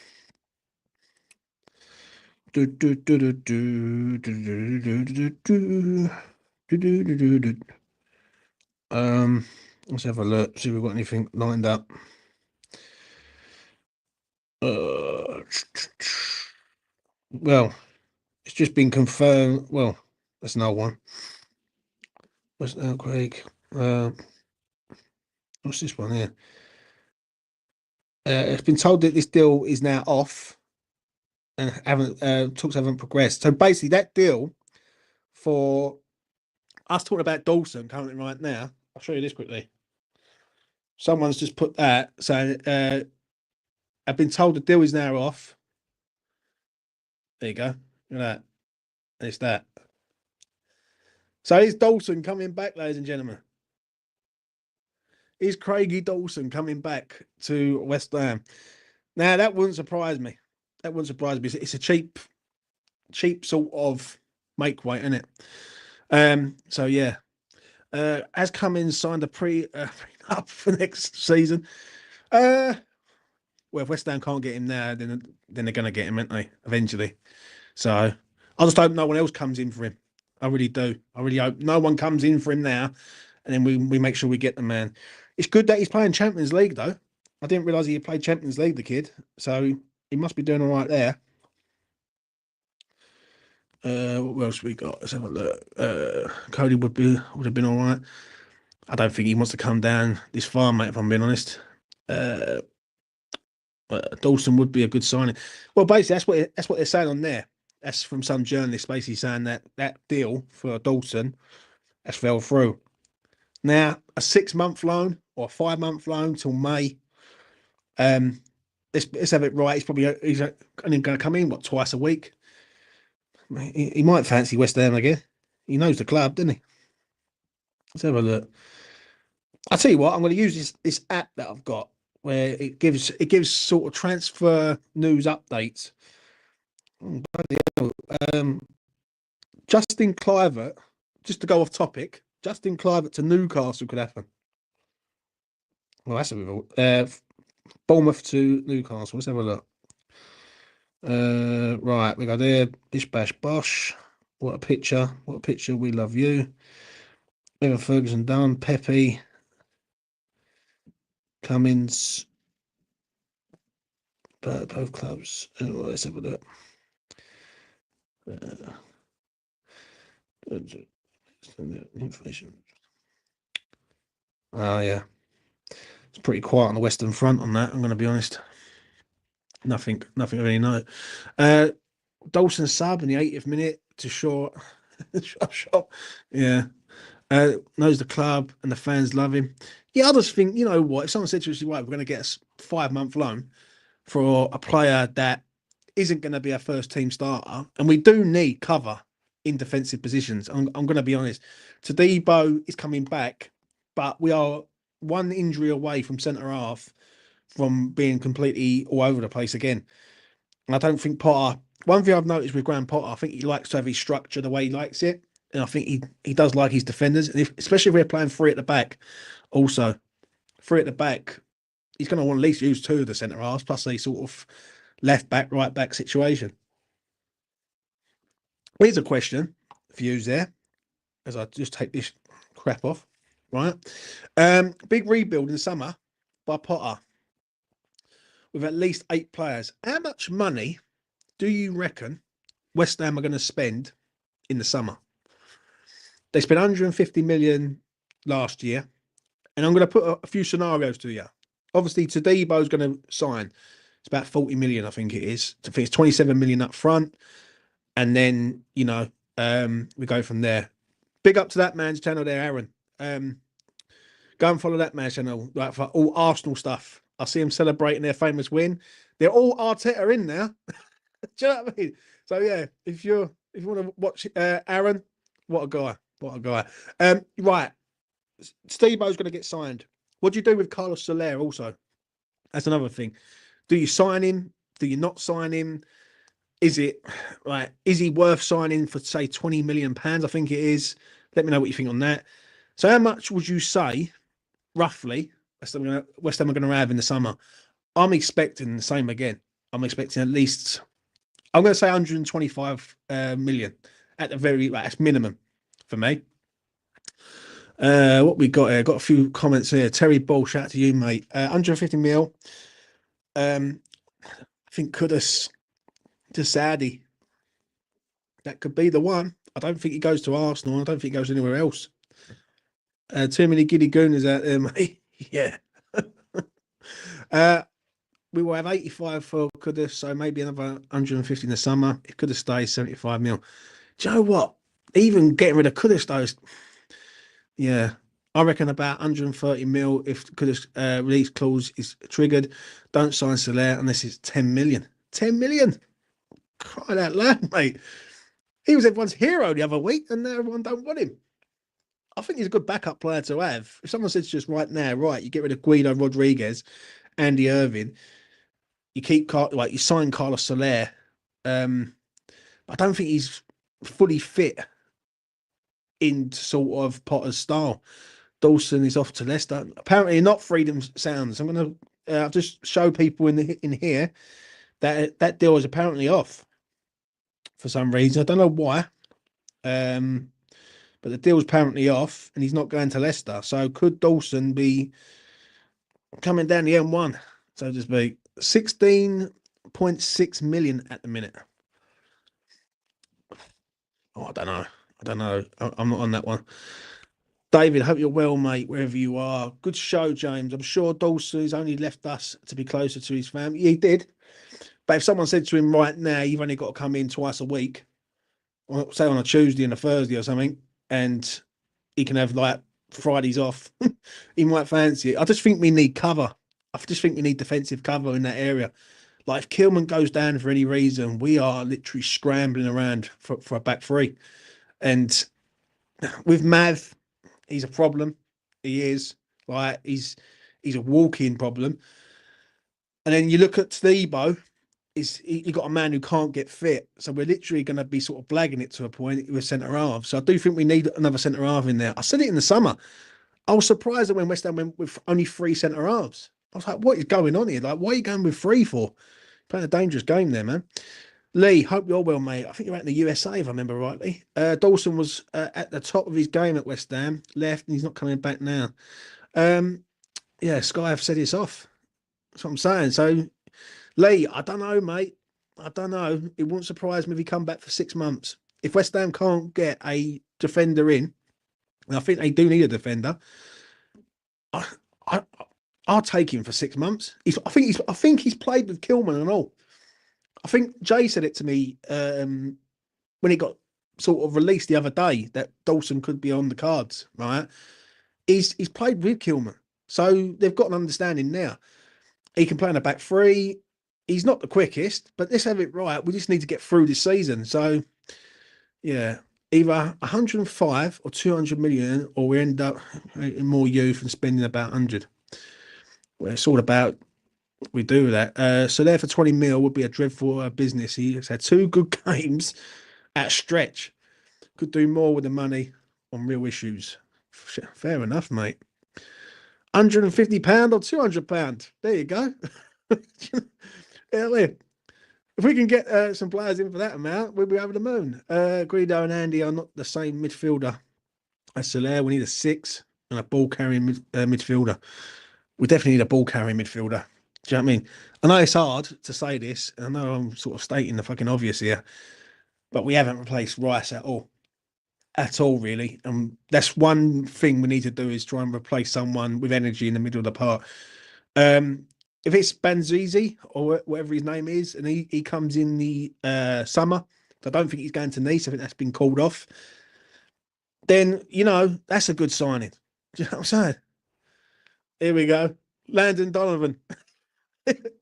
Speaker 1: Let's have a look, see if we've got anything lined up. Well, it's just been confirmed. Well, that's another one. What's that, Craig? What's this one here? It's been told that this deal is now off and talks haven't progressed. So basically, that deal for us talking about Dawson currently right now. I'll show you this quickly. Someone's just put that saying I've been told the deal is now off. There you go. Look at that. It's that. So is Dawson coming back, ladies and gentlemen? Is Craigie Dawson coming back to West Ham? Now that wouldn't surprise me. That wouldn't surprise me. It's a cheap sort of make weight, isn't it? So yeah. As Cummings signed a up for next season. Well, if West Ham can't get him now, then they're going to get him, aren't they? Eventually. So I just hope no one else comes in for him. I really do. I really hope no one comes in for him now, and then we make sure we get the man. It's good that he's playing Champions League though. I didn't realise he played Champions League, the kid. So he must be doing all right there. What else we got? Let's have a look. Cody would have been all right. I don't think he wants to come down this far, mate. If I'm being honest. Dawson would be a good signing. Well, basically, that's what they're saying on there. That's from some journalist basically saying that deal for Dawson has fell through. Now, a 6-month loan or a 5-month loan till May. Let's have it right. He's only going to come in twice a week. He might fancy West Ham again. He knows the club, doesn't he? Let's have a look. I'll tell you what. I'm going to use this app that I've got where it gives sort of transfer news updates. Justin Kluivert, just to go off topic, Justin Kluivert to Newcastle could happen. Well, that's a bit Bournemouth to Newcastle. Let's have a look. Right, we got there. Bish bash bosh. What a picture! What a picture! We love you. Evan Ferguson done. Pepe, Cummings, both clubs. Let's have a look. Information. Oh yeah, it's pretty quiet on the Western Front on that. I'm going to be honest. Nothing really know. Dawson sub in the 80th minute to short. Shop. Yeah. Knows the club and the fans love him. Yeah, I just think, you know what, if someone said to us, right, we're going to get a 5-month loan for a player that isn't going to be a first team starter, and we do need cover in defensive positions. I'm going to be honest. Tadebo is coming back, but we are one injury away from centre half from being completely all over the place again. And I don't think Potter. One thing I've noticed with Graham Potter, I think he likes to have his structure the way he likes it, and I think he does like his defenders, and especially if we're playing 3 at the back. Also, 3 at the back, he's going to want at least use 2 of the centre halves plus a sort of left back, right back situation. Here's a question for you there, as I just take this crap off. Right, big rebuild in the summer by Potter with at least 8 players. How much money do you reckon West Ham are going to spend in the summer? They spent 150 million last year, and I'm going to put a few scenarios to you. Obviously, Tadebo's going to sign. It's about 40 million, I think it is. I think it's 27 million up front, and then we go from there. Big up to that man's channel there, Aaron. Go and follow that man's channel, like for all Arsenal stuff. I see him celebrating their famous win. They're all Arteta in now. Do you know what I mean? So yeah, if you want to watch Aaron, what a guy. Right. Steve-O's going to get signed. What do you do with Carlos Soler also? That's another thing. Do you sign him? Do you not sign him? Is he worth signing for say £20 million? I think it is. Let me know what you think on that. So how much would you say, roughly, West Ham are going to have in the summer? I'm expecting the same again. I'm expecting at least, I'm going to say 125 million at the very, that's minimum for me. What we got here? Got a few comments here. Terry Ball, shout out to you, mate. 150 mil. I think Kudus to Saudi. That could be the one. I don't think he goes to Arsenal. I don't think he goes anywhere else. Too many giddy gooners out there, mate. Yeah. We will have 85 for Kudus, so maybe another 150 in the summer. If Kudus stays, 75 mil. Do you know what? Even getting rid of Kudus, though, yeah, I reckon about 130 mil if Kudus release clause is triggered. Don't sign Soler unless it's 10 million. 10 million? Cry out loud, mate. He was everyone's hero the other week, and now everyone don't want him. I think he's a good backup player to have. If someone says just right now, right, you get rid of Guido Rodriguez, Andy Irving, you keep you sign Carlos Soler. I don't think he's fully fit in sort of Potter's style. Dawson is off to Leicester. Apparently, not Freedom Sounds. I'm going to just show people in here that deal is apparently off for some reason. I don't know why. But the deal's apparently off, and he's not going to Leicester. So could Dawson be coming down the M1, so to speak? 16.6 million at the minute. Oh, I don't know. I'm not on that one. David, hope you're well, mate, wherever you are. Good show, James. I'm sure Dawson's only left us to be closer to his family. He did. But if someone said to him right now, you've only got to come in twice a week, say on a Tuesday and a Thursday or something, and he can have like Fridays off, he might fancy it. I just think we need cover. I just think we need defensive cover in that area. Like if Kilman goes down for any reason, we are literally scrambling around for a back three. And with Mav, he's a problem. He is. Like he's a walking problem. And then you look at Thebo, you got a man who can't get fit. So we're literally going to be sort of blagging it to a point with centre half. So I do think we need another centre half in there. I said it in the summer. I was surprised that when West Ham went with only 3 centre halves. I was like, what is going on here? Like, why are you going with 3 for? Playing a dangerous game there, man. Lee, hope you're well, mate. I think you're out in the USA, if I remember rightly. Dawson was at the top of his game at West Ham, left, and he's not coming back now. Yeah, Sky have said it's off. That's what I'm saying. So, Lee, I don't know, mate. I don't know. It wouldn't surprise me if he come back for 6 months. If West Ham can't get a defender in, and I think they do need a defender, I'll take him for 6 months. I think he's played with Kilman and all. I think Jay said it to me when he got sort of released the other day that Dawson could be on the cards, right? He's played with Kilman. So they've got an understanding now. He can play in a back three. He's not the quickest, but let's have it right. We just need to get through this season. So, yeah, either 105 or 200 million, or we end up in more youth and spending about 100. Well, it's all about what we do with that. So there for 20 mil would be a dreadful business. He has had 2 good games at stretch. Could do more with the money on real issues. Fair enough, mate. £150 or £200. There you go. Yeah, if we can get some players in for that amount, we'll be over the moon. Guido and Andy are not the same midfielder as Soler. We need a 6 and a ball carrying midfielder. We definitely need a ball carrying midfielder. Do you know what I mean? I know it's hard to say this, and I know I'm sort of stating the fucking obvious here, but we haven't replaced Rice at all. At all, really. And that's one thing we need to do, is try and replace someone with energy in the middle of the park. If it's Banzizi or whatever his name is, and he comes in the summer, I don't think he's going to Nice. I think that's been called off. Then, that's a good signing. Do you know what I'm saying? Here we go. Landon Donovan.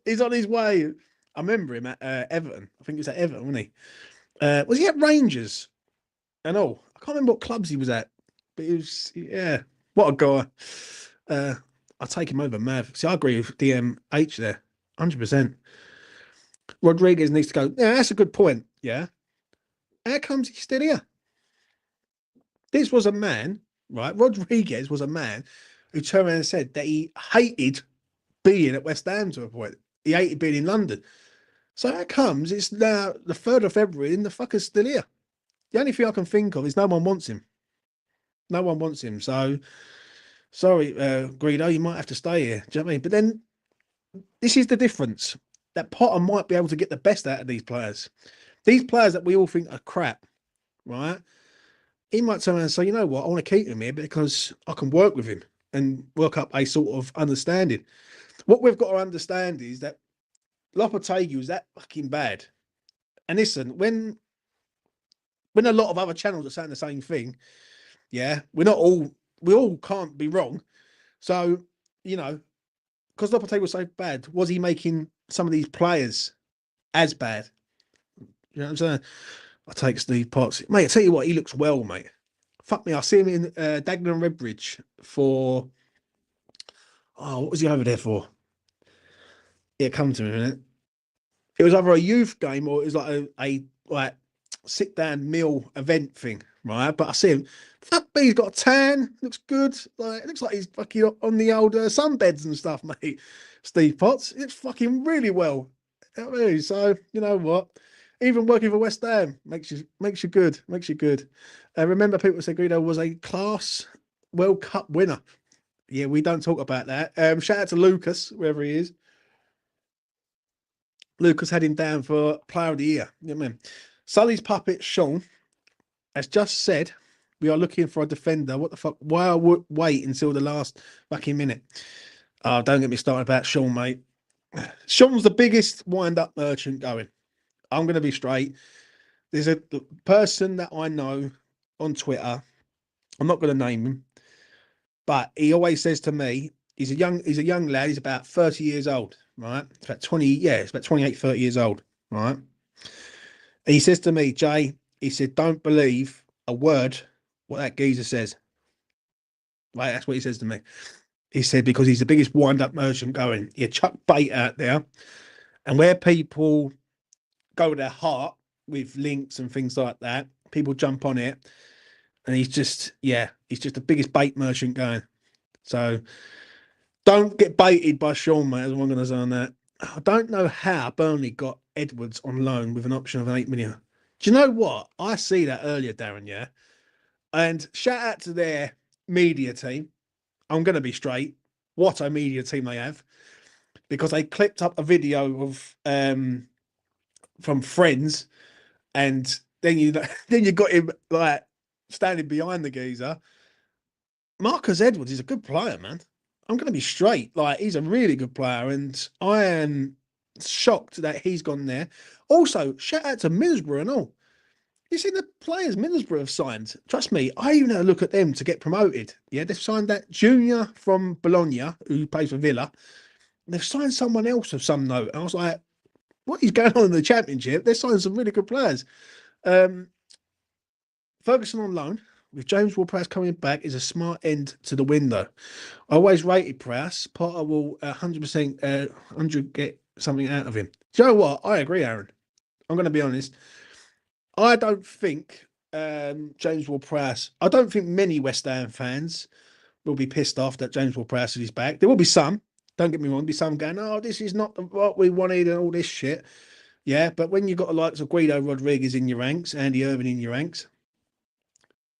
Speaker 1: He's on his way. I remember him at Everton. I think he was at Everton, wasn't he? Was he at Rangers and all? I can't remember what clubs he was at, but he was, yeah, what a guy. I'll take him over Mav. See, I agree with DMH there, 100%. Rodriguez needs to go. Yeah, that's a good point. Yeah. How comes he's still here? This was a man, right? Rodriguez was a man who turned around and said that he hated being at West Ham to a point. He hated being in London. So that comes, it's now the 3rd of February and the fucker's still here. The only thing I can think of is no one wants him. No one wants him. So, sorry, Greedo, you might have to stay here. Do you know what I mean? But then, this is the difference. That Potter might be able to get the best out of these players. These players that we all think are crap, right? He might turn around and say, you know what, I want to keep him here because I can work with him and work up a sort of understanding. What we've got to understand is that Lopetegui was that fucking bad. And listen, when a lot of other channels are saying the same thing, yeah, we all can't be wrong. So, you know, because Lopetegui was so bad, was he making some of these players as bad? You know what I'm saying? I take Steve Potts. Mate, I tell you what, he looks well, mate. Fuck me, I see him in Dagenham and Redbridge for... Oh, what was he over there for? Yeah, come to me a minute. It was either a youth game or it was like a like sit-down meal event thing, right? But I see him. Fuck me, he's got a tan. Looks good. Like, it looks like he's fucking on the old sunbeds and stuff, mate. Steve Potts. It's fucking really well. You know what I mean? So, you know what? Even working for West Ham makes you good. Makes you good. Remember, people said Guido was a class World Cup winner. Yeah, we don't talk about that. Shout out to Lucas, wherever he is. Lucas had him down for Player of the Year. You know what I mean? Sully's puppet, Sean, has just said we are looking for a defender. What the fuck? Why I would wait until the last fucking minute? Oh, don't get me started about Sean, mate. Sean's the biggest wind-up merchant going. I'm going to be straight. There's a person that I know on Twitter. I'm not going to name him, but he always says to me, he's a young lad. He's about 30 years old, right? It's about 20. Yeah, it's about 28, 30 years old, right? And he says to me, Jay, he said, don't believe a word what that geezer says. Right, that's what he says to me. He said, because he's the biggest wind-up merchant going. You chuck bait out there, and where people go with their heart with links and things like that, people jump on it, and he's just the biggest bait merchant going. So don't get baited by Sean, mate, as I'm going to say on that. I don't know how Burnley got Edwards on loan with an option of 8 million. Do you know what? I see that earlier, Darren, yeah? And shout out to their media team. I'm going to be straight. What a media team they have. Because they clipped up a video of from Friends, and then you got him like standing behind the geezer. Marcus Edwards is a good player, man. I'm going to be straight. Like, he's a really good player, and I am shocked that he's gone there. Also, shout out to Middlesbrough and all. You see the players Middlesbrough have signed. Trust me, I even had a look at them to get promoted. Yeah, they've signed that junior from Bologna who plays for Villa. They've signed someone else of some note. And I was like, what is going on in the Championship? They're signing some really good players. Ferguson on loan, with James Ward-Prowse coming back, is a smart end to the window. I always rated Prowse. Potter will 100% 100 get something out of him. Do you know what? I agree, Aaron. I'm going to be honest. I don't think James Ward-Prowse, I don't think many West Ham fans will be pissed off that James Ward-Prowse is back. There will be some. Don't get me wrong. There'll be some going, oh, this is not what we wanted and all this shit. Yeah, but when you've got the likes of Guido Rodriguez in your ranks, Andy Irvine in your ranks,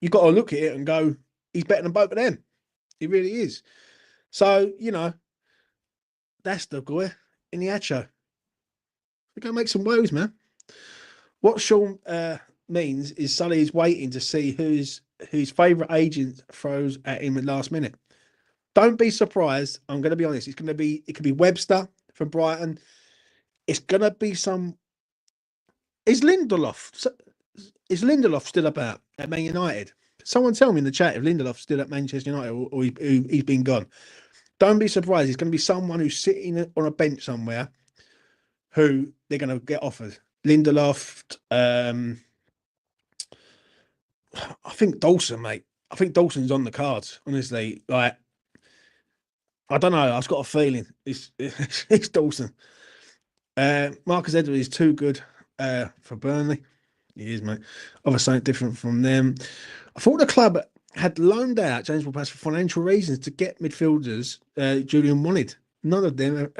Speaker 1: you've got to look at it and go, he's better than both of them. He really is. So, you know, that's the guy in the ad show. We're going to make some woes, man. What Sean means is Sully is waiting to see whose favourite agent throws at him at last minute. Don't be surprised. I'm going to be honest. It could be Webster from Brighton. It's going to be some. Is Lindelof still about at Man United? Someone tell me in the chat if Lindelof's still at Manchester United or he's been gone. Don't be surprised. It's going to be someone who's sitting on a bench somewhere who they're going to get offered. Lindelof. I think Dawson, mate. I think Dawson's on the cards. Honestly, like. I don't know. I've got a feeling it's Dawson. Marcus Edwards is too good for Burnley. He is, mate. Obviously, something different from them. I thought the club had loaned out James Ward-Prowse for financial reasons to get midfielders Julian wanted. None of them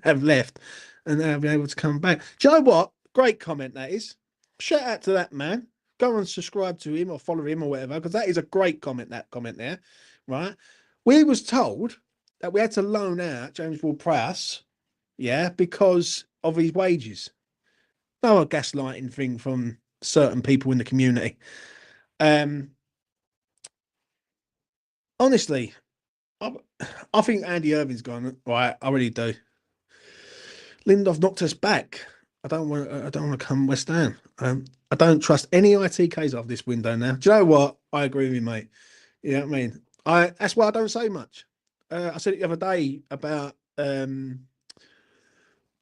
Speaker 1: have left, and they have been able to come back. Do you know what? Great comment that is. Shout out to that man. Go and subscribe to him or follow him or whatever, because that is a great comment. That comment there, right? We was told that we had to loan out James Ward-Prowse, yeah, because of his wages. No, a gaslighting thing from certain people in the community. Honestly, I think Andy Irving's gone right. I really do. Lindelof knocked us back. I don't want. I don't want to come West Ham. I don't trust any ITKs off this window now. Do you know what? I agree with you, mate. You know what I mean? That's why I don't say much. I said it the other day about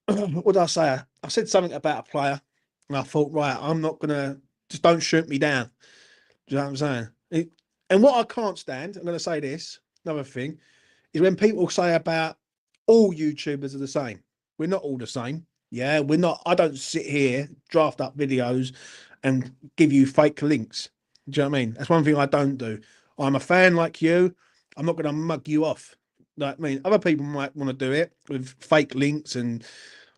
Speaker 1: what did I say? I said something about a player, and I thought, right, I'm not gonna just don't shoot me down. Do you know what I'm saying? And what I can't stand, I'm gonna say this. Another thing is when people say about all YouTubers are the same. We're not all the same. Yeah, we're not. I don't sit here, draft up videos and give you fake links. Do you know what I mean? That's one thing I don't do. I'm a fan like you. I'm not going to mug you off. Like, I mean, other people might want to do it with fake links and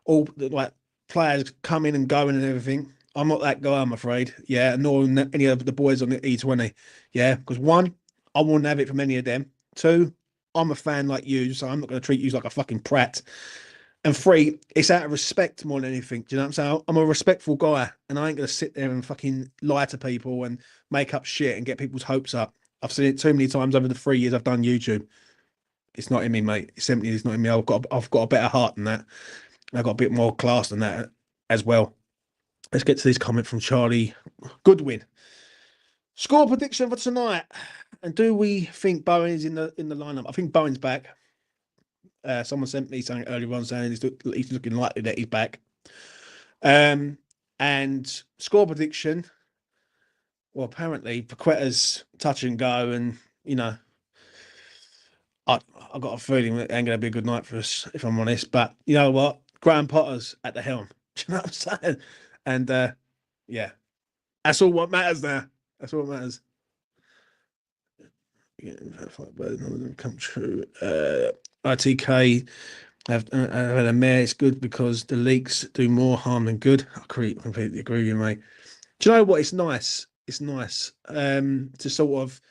Speaker 1: all like players coming and going and everything. I'm not that guy, I'm afraid. Yeah, nor any of the boys on the E20. Yeah, because one, I wouldn't have it from any of them. Two, I'm a fan like you, so I'm not going to treat you like a fucking prat. And three, it's out of respect more than anything. Do you know what I'm saying? I'm a respectful guy, and I ain't going to sit there and fucking lie to people and make up shit and get people's hopes up. I've seen it too many times over the 3 years I've done YouTube. It's not in me, mate. It's simply it's not in me. I've got a better heart than that. I've got a bit more class than that as well. Let's get to this comment from Charlie Goodwin. Score prediction for tonight. And do we think Bowen is in the lineup? I think Bowen's back. Someone sent me something earlier on saying he's looking likely that he's back. And score prediction. Well, apparently Paqueta's touch and go, and you know, I got a feeling it ain't going to be a good night for us, if I'm honest. But you know what? Graham Potter's at the helm. Do you know what I'm saying? And yeah, that's all what matters now. That's all that matters. Yeah, come true. ITK have had a mare. It's good because the leaks do more harm than good. I completely agree with you, mate. Do you know what? It's nice. It's nice to sort of.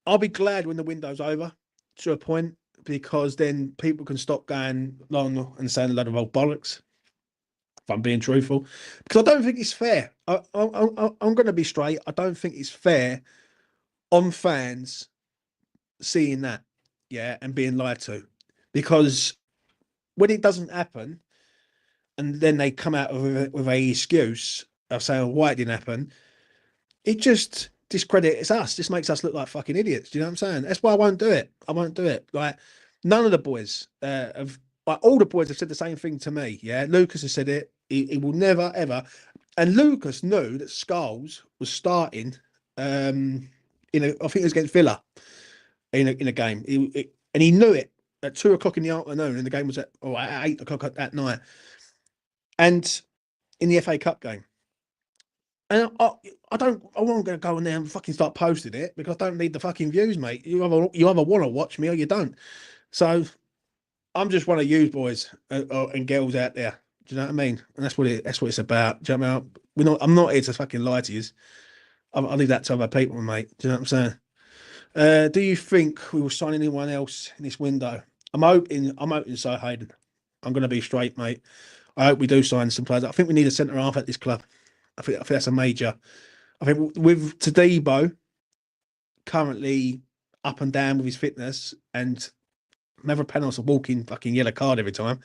Speaker 1: I'll be glad when the window's over to a point, because then people can stop going long and saying a lot of old bollocks. If I'm being truthful, because I don't think it's fair. I'm going to be straight. I don't think it's fair on fans seeing that, yeah, and being lied to, because when it doesn't happen, and then they come out with a excuse of saying why it didn't happen, it just discredits us. This makes us look like fucking idiots. Do you know what I'm saying? That's why I won't do it. I won't do it. Like, none of the boys have. Like, all the boys have said the same thing to me. Yeah, Lucas has said it. He will never ever. And Lucas knew that Skulls was starting. I think it was against Villa in a game. And he knew it at 2 o'clock in the afternoon, and the game was at 8 o'clock at night. And in the FA Cup game. And I wasn't going to go in there and fucking start posting it, because I don't need the fucking views, mate. You either want to watch me or you don't. So I'm just one of you boys and girls out there. Do you know what I mean? And that's what it's about. Do you know what I mean? I'm not here to fucking lie to you. I'll leave that to other people, mate. Do you know what I'm saying? Do you think we will sign anyone else in this window? I'm hoping so, Hayden. I'm going to be straight, mate. I hope we do sign some players. I think we need a centre half at this club. I think that's a major. I think with Tadebo currently up and down with his fitness, and Mavropanos a walking fucking yellow card every time,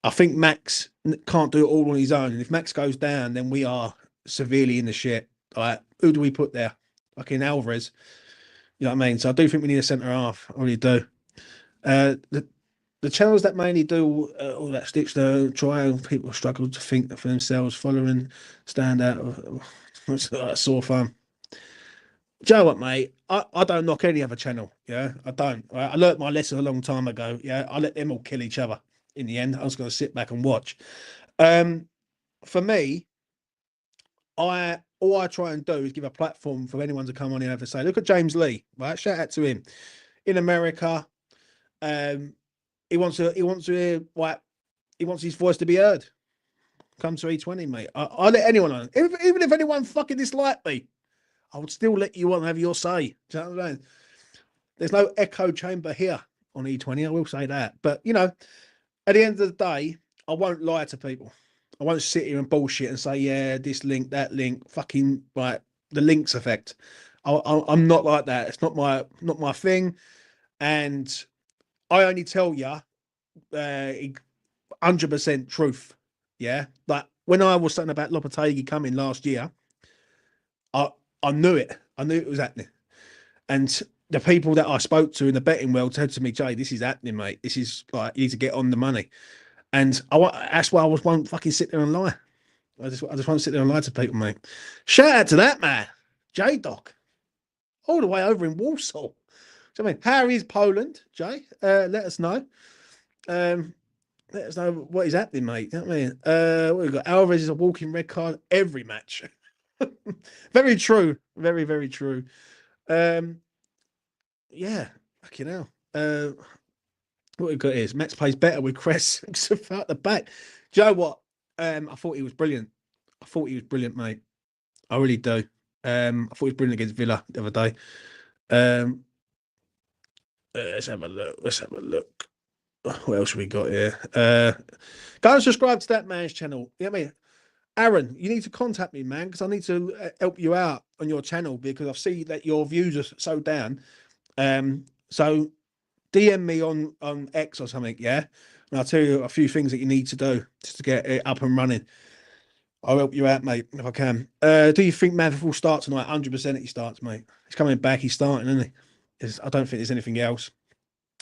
Speaker 1: I think Max can't do it all on his own. And if Max goes down, then we are severely in the shit. Like, who do we put there? Fucking Alvarez. You know what I mean? So I do think we need a centre half. I really do. The channels that mainly do all that stitch the trial, people struggle to think for themselves, following stand out. It's a sore fun. Do you know what, mate? I don't knock any other channel. Yeah, I don't. I learnt my lesson a long time ago. Yeah, I let them all kill each other. In the end, I was going to sit back and watch. For me, I all I try and do is give a platform for anyone to come on here and have to say, look at James Lee, right? Shout out to him. In America, he wants his voice to be heard. Come to E20, mate. I let anyone on. Even if anyone fucking disliked me, I would still let you on and have your say. Do you know what I'm saying? There's no echo chamber here on E20. I will say that. But, you know, at the end of the day, I won't lie to people. I won't sit here and bullshit and say, yeah, this link, that link, fucking like the links effect. I'm not like that. It's not my thing. And I only tell you 100% truth. Yeah. Like when I was saying about Lopetegui coming last year, I knew it. I knew it was happening. And the people that I spoke to in the betting world said to me, Jay, this is happening, mate. This is like, you need to get on the money. And that's why I won't fucking sit there and lie. I just won't sit there and lie to people, mate. Shout out to that man, J-Doc, all the way over in Warsaw. So, I mean, how is Poland, Jay? Let us know. Let us know what is happening, mate. You know what I mean? What we've got Alvarez is a walking red card every match. Very true. Very, very true. Yeah, fucking hell. What we've got is Max plays better with Cress out the back. Do you know what? I thought he was brilliant. I thought he was brilliant, mate. I really do. I thought he was brilliant against Villa the other day. Let's have a look. What else have we got here? Go and subscribe to that man's channel. You know what I mean? Aaron, you need to contact me, man, because I need to help you out on your channel because I see that your views are so down. So DM me on X or something, yeah? And I'll tell you a few things that you need to do just to get it up and running. I'll help you out, mate, if I can. Do you think Maverick will start tonight? 100% he starts, mate. He's coming back. He's starting, isn't he? I don't think there's anything else.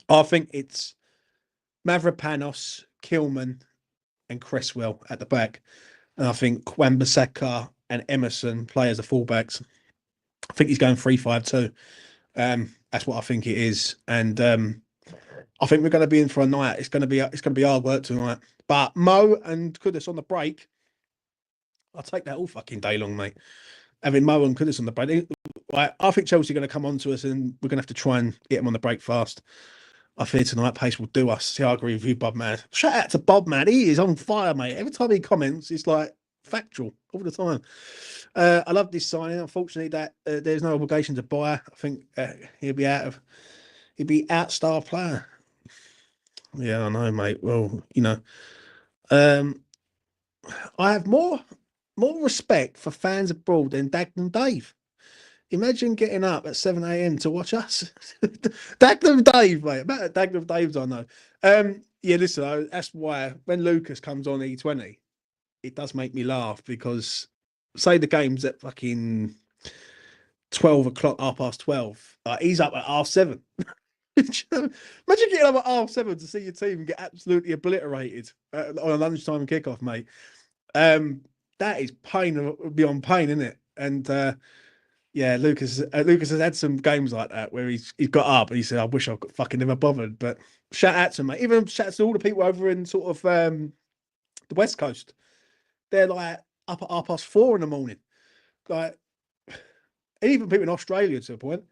Speaker 1: I think it's Mavropanos, Kilman, and Cresswell at the back. And I think Wan-Bissaka and Emerson play as the fullbacks. I think he's going 3-5-2. That's what I think it is. And I think we're going to be in for a night. It's going to be hard work tonight. But Mo and Kudus on the break, I'll take that all fucking day long, mate. Having Mo and Kudus on the break. I think Chelsea are going to come on to us and we're going to have to try and get them on the break fast. I fear tonight pace will do us. See, I agree with you, Bob, man. Shout out to Bob, man. He is on fire, mate. Every time he comments, it's like factual all the time. I love this signing. Unfortunately, that there's no obligation to buy. I think he'll be out star player. Yeah, I know, mate. Well, you know, I have more respect for fans abroad than Dagenham Dave. Imagine getting up at 7 a.m. to watch us. Dagenham Dave, mate. About Dagenham Dave's, I know. Yeah, listen, that's why when Lucas comes on E20, it does make me laugh because say the game's at fucking 12 o'clock, 12:30. He's up at 7:30. Imagine getting up at 7:30 to see your team get absolutely obliterated on a lunchtime kickoff, mate. That is pain beyond pain, isn't it? And yeah, Lucas has had some games like that where he's got up and he said, "I wish I could fucking never bothered." But shout out to him, mate. Even shout out to all the people over in sort of the West Coast. They're like up at 4:30 in the morning. Like even people in Australia to a point.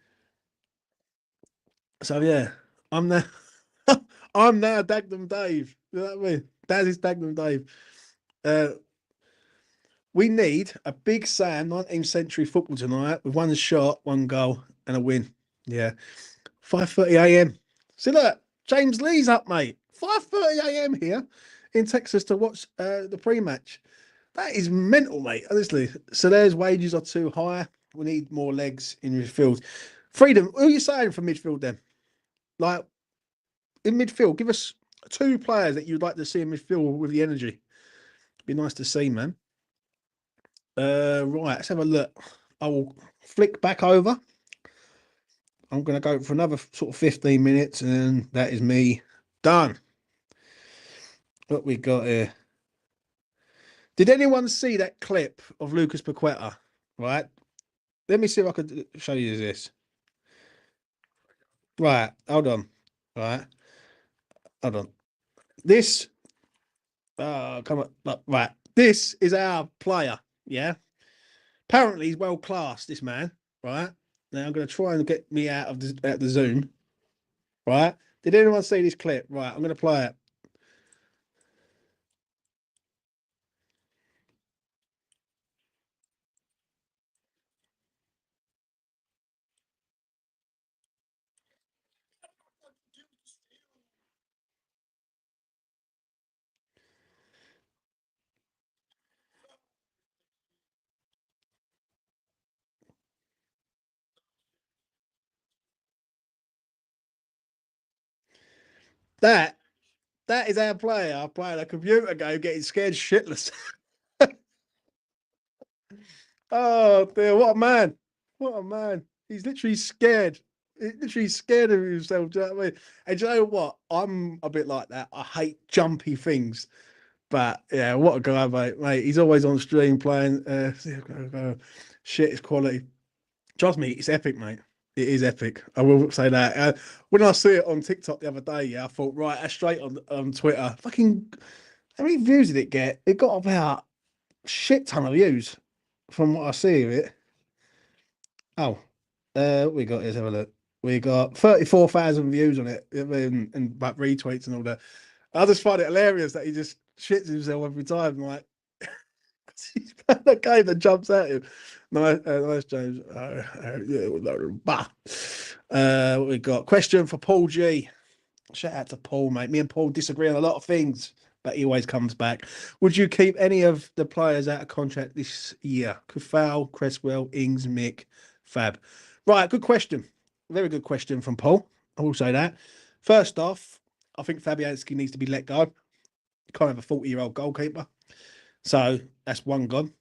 Speaker 1: So yeah, I'm now I'm now Dagenham Dave. You know what I mean? That is Dagenham Dave. We need a big Sam 19th century football tonight with one shot, one goal, and a win. Yeah. 5:30 a.m. See look, James Lee's up, mate. 5:30 a.m. here in Texas to watch the pre-match. That is mental, mate. Honestly. So there's wages are too high. We need more legs in midfield. Freedom, who are you saying for midfield then? Like in midfield, give us 2 players that you'd like to see in midfield with the energy. Be nice to see, man. Right, let's have a look. I will flick back over. I'm going to go for another sort of 15 minutes, and that is me done. What we got here? Did anyone see that clip of Lucas Paqueta? Right. Let me see if I could show you this. Right. Hold on. Right. Hold on. This. Come on. Right. This is our player. Yeah. Apparently, he's well classed, this man, right? Now, I'm going to try and get me out of the Zoom, right? Did anyone see this clip? Right, I'm going to play it. That that is our player playing a computer game, getting scared shitless. Oh dear, what a man! What a man! He's literally scared. He's literally scared of himself. Do you know what I mean? And do you know what? I'm a bit like that. I hate jumpy things. But yeah, what a guy, mate. He's always on stream playing. Shit, it's quality. Trust me, it's epic, mate. It is epic. I will say that. When I see it on TikTok the other day, yeah, I thought, right, that's straight on Twitter. Fucking, how many views did it get? It got about a shit ton of views from what I see of it. Oh, what we got, let's have a look. We got 34,000 views on it, and like retweets and all that. I just find it hilarious that he just shits himself every time. Like, he's playing a game that jumps at him. Nice, James. What we got? Question for Paul G. Shout out to Paul, mate. Me and Paul disagree on a lot of things, but he always comes back. Would you keep any of the players out of contract this year? Kufal, Cresswell, Ings, Mick, Fab. Right, good question. Very good question from Paul. I will say that. First off, I think Fabianski needs to be let go. Kind of a 40-year-old goalkeeper. So that's one gone.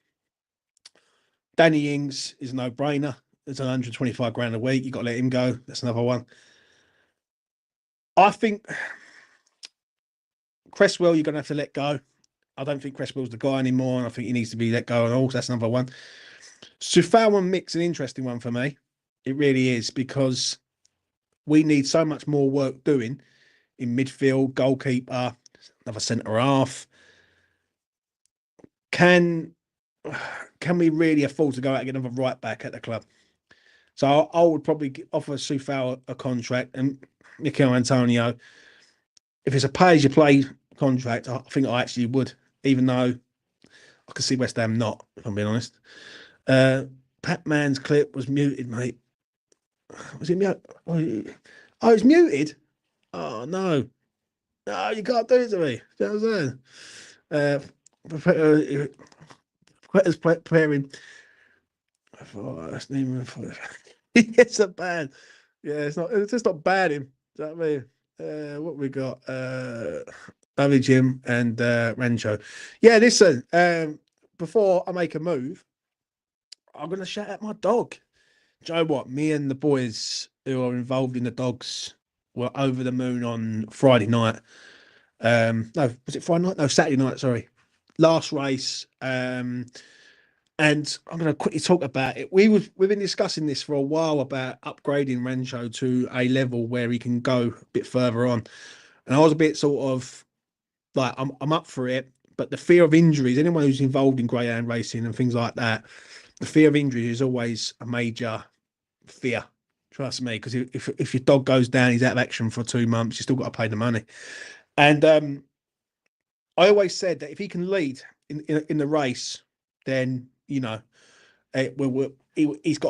Speaker 1: Danny Ings is a no-brainer. It's 125 grand a week. You've got to let him go. That's another one. I think Cresswell, you're going to have to let go. I don't think Cresswell's the guy anymore, and I think he needs to be let go and all. That's number one. Sufal and Mick's an interesting one for me. It really is, because we need so much more work doing in midfield, goalkeeper, another centre half. Can we really afford to go out and get another right back at the club? So I would probably offer Sufal a contract, and Mikel Antonio, if it's a pay-as-you-play contract, I think I actually would, even though I can see West Ham not, if I'm being honest. Pat Man's clip was muted, mate. Was it muted? Oh, it's muted? Oh, no. No, you can't do it to me. You know what I'm saying? Paqueta's preparing. Oh, that's name. It's a bad. Yeah, it's just not bad him. Do you know what I mean? What we got? David Jim and Rancho. Yeah, listen, before I make a move, I'm gonna shout out my dog. Do you know what? Me and the boys who are involved in the dogs were over the moon on Friday night. No, was it Friday night? No, Saturday night, sorry. Last race. And I'm going to quickly talk about it. We've been discussing this for a while about upgrading Rancho to a level where he can go a bit further on. And I was a bit sort of like, I'm up for it, but the fear of injuries, anyone who's involved in greyhound racing and things like that, the fear of injuries is always a major fear. Trust me, because if your dog goes down, he's out of action for 2 months, you still got to pay the money. And I always said that if he can lead in the race, then he's got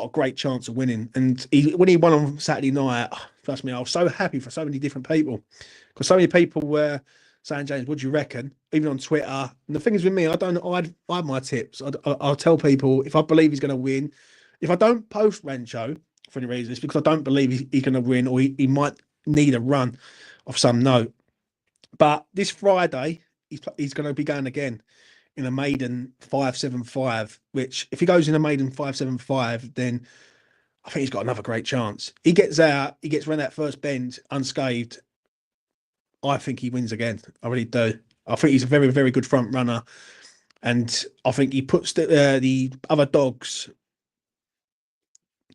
Speaker 1: a great chance of winning. And when he won on Saturday night, trust me, I was so happy for so many different people, because so many people were saying, James, what do you reckon? Even on Twitter. And the thing is with me, I hide my tips. I'll tell people if I believe he's going to win. If I don't post Rancho for any reason, it's because I don't believe he's going to win, or he might need a run of some note. But this Friday, he's going to be going again in a maiden 5.75, which if he goes in a maiden 5.75, then I think he's got another great chance. He gets out, he gets around that first bend unscathed. I think he wins again. I really do. I think he's a very, very good front runner. And I think he puts the other dogs,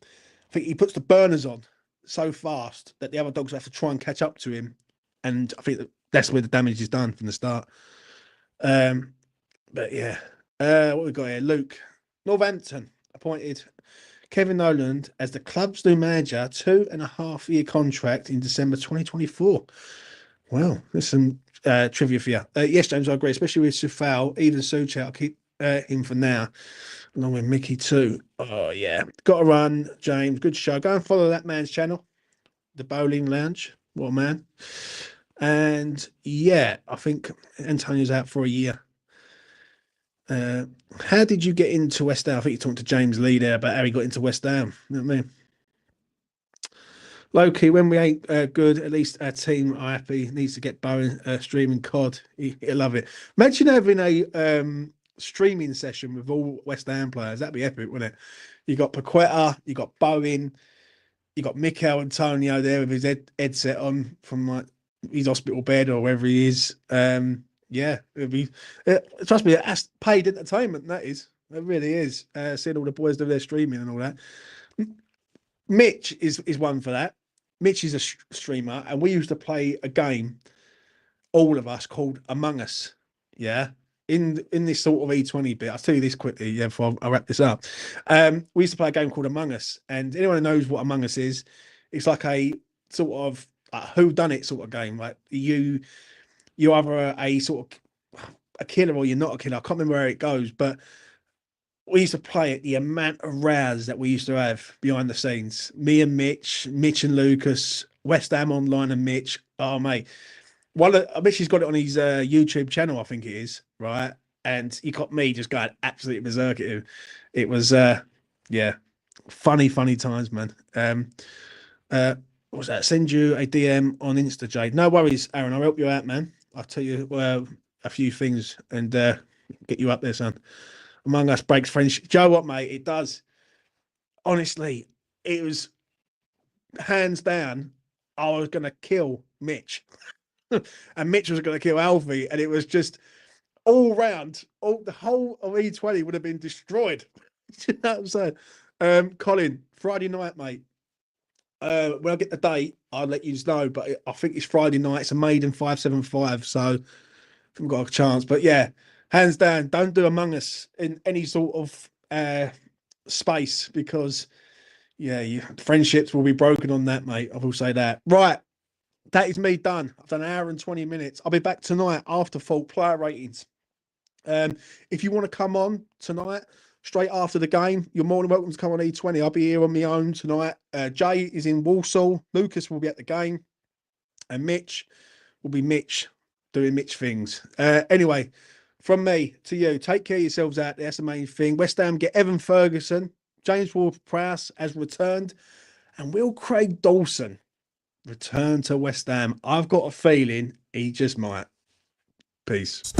Speaker 1: I think he puts the burners on so fast that the other dogs have to try and catch up to him. And I think that's where the damage is done from the start. But yeah, what we got here? Luke, Northampton. appointed Kevin Nolan as the club's new manager, 2.5-year contract in December 2024. Well, there's some trivia for you. Yes, James, I agree, especially with Sufal, even Suchet. I'll keep him for now, along with Mickey too. Oh, yeah. Got to run, James. Good show. Go and follow that man's channel, The Bowling Lounge. What a man. And yeah, I think Antonio's out for a year. How did you get into West Ham? I think you talked to James Lee there about how he got into West Ham. You know what I mean? Loki, when we ain't good, at least our team are happy. Needs to get Bowen streaming COD. He'll love it. Imagine having a streaming session with all West Ham players. That'd be epic, wouldn't it? You got Paqueta, you got Bowen, you got Mikel Antonio there with his headset on from like his hospital bed or wherever he is. Yeah, it'd be. Trust me, that's paid entertainment. That is. It really is. Seeing all the boys do their streaming and all that. Mitch is one for that. Mitch is a streamer, and we used to play a game, all of us, called Among Us. Yeah, in this sort of E20 bit. I'll tell you this quickly, yeah, before I wrap this up. We used to play a game called Among Us, and anyone who knows what Among Us is, it's like a sort of whodunit sort of game. Like you're either a sort of a killer or you're not a killer. I can't remember where it goes, but we used to play it. The amount of rows that we used to have behind the scenes. Me and Mitch and Lucas, West Ham Online and Mitch. Oh mate, Mitch has got it on his YouTube channel, I think it is, right? And he got me just going absolutely berserk at him. It was yeah, funny times, man. What was that? Send you a DM on Insta, Jade. No worries, Aaron. I'll help you out, man. I'll tell you a few things and get you up there, son. Among Us breaks friendship. Joe, what, mate? It does. Honestly, it was hands down. I was going to kill Mitch, and Mitch was going to kill Alfie, and it was just all round. The whole of E20 would have been destroyed. You know what I'm saying? Colin, Friday night, mate. When I get the date, I'll let you know. But I think it's Friday night. It's a maiden 575, so I think we've got a chance. But yeah. Hands down, don't do Among Us in any sort of space because, yeah, friendships will be broken on that, mate. I will say that. Right, that is me done. I've done an hour and 20 minutes. I'll be back tonight after full player ratings. If you want to come on tonight, straight after the game, you're more than welcome to come on E20. I'll be here on my own tonight. Jay is in Walsall. Lucas will be at the game. And Mitch will be Mitch doing Mitch things. Anyway, from me to you, take care of yourselves out there. That's the main thing. West Ham get Evan Ferguson. James Ward-Prowse has returned. And will Craig Dawson return to West Ham? I've got a feeling he just might. Peace.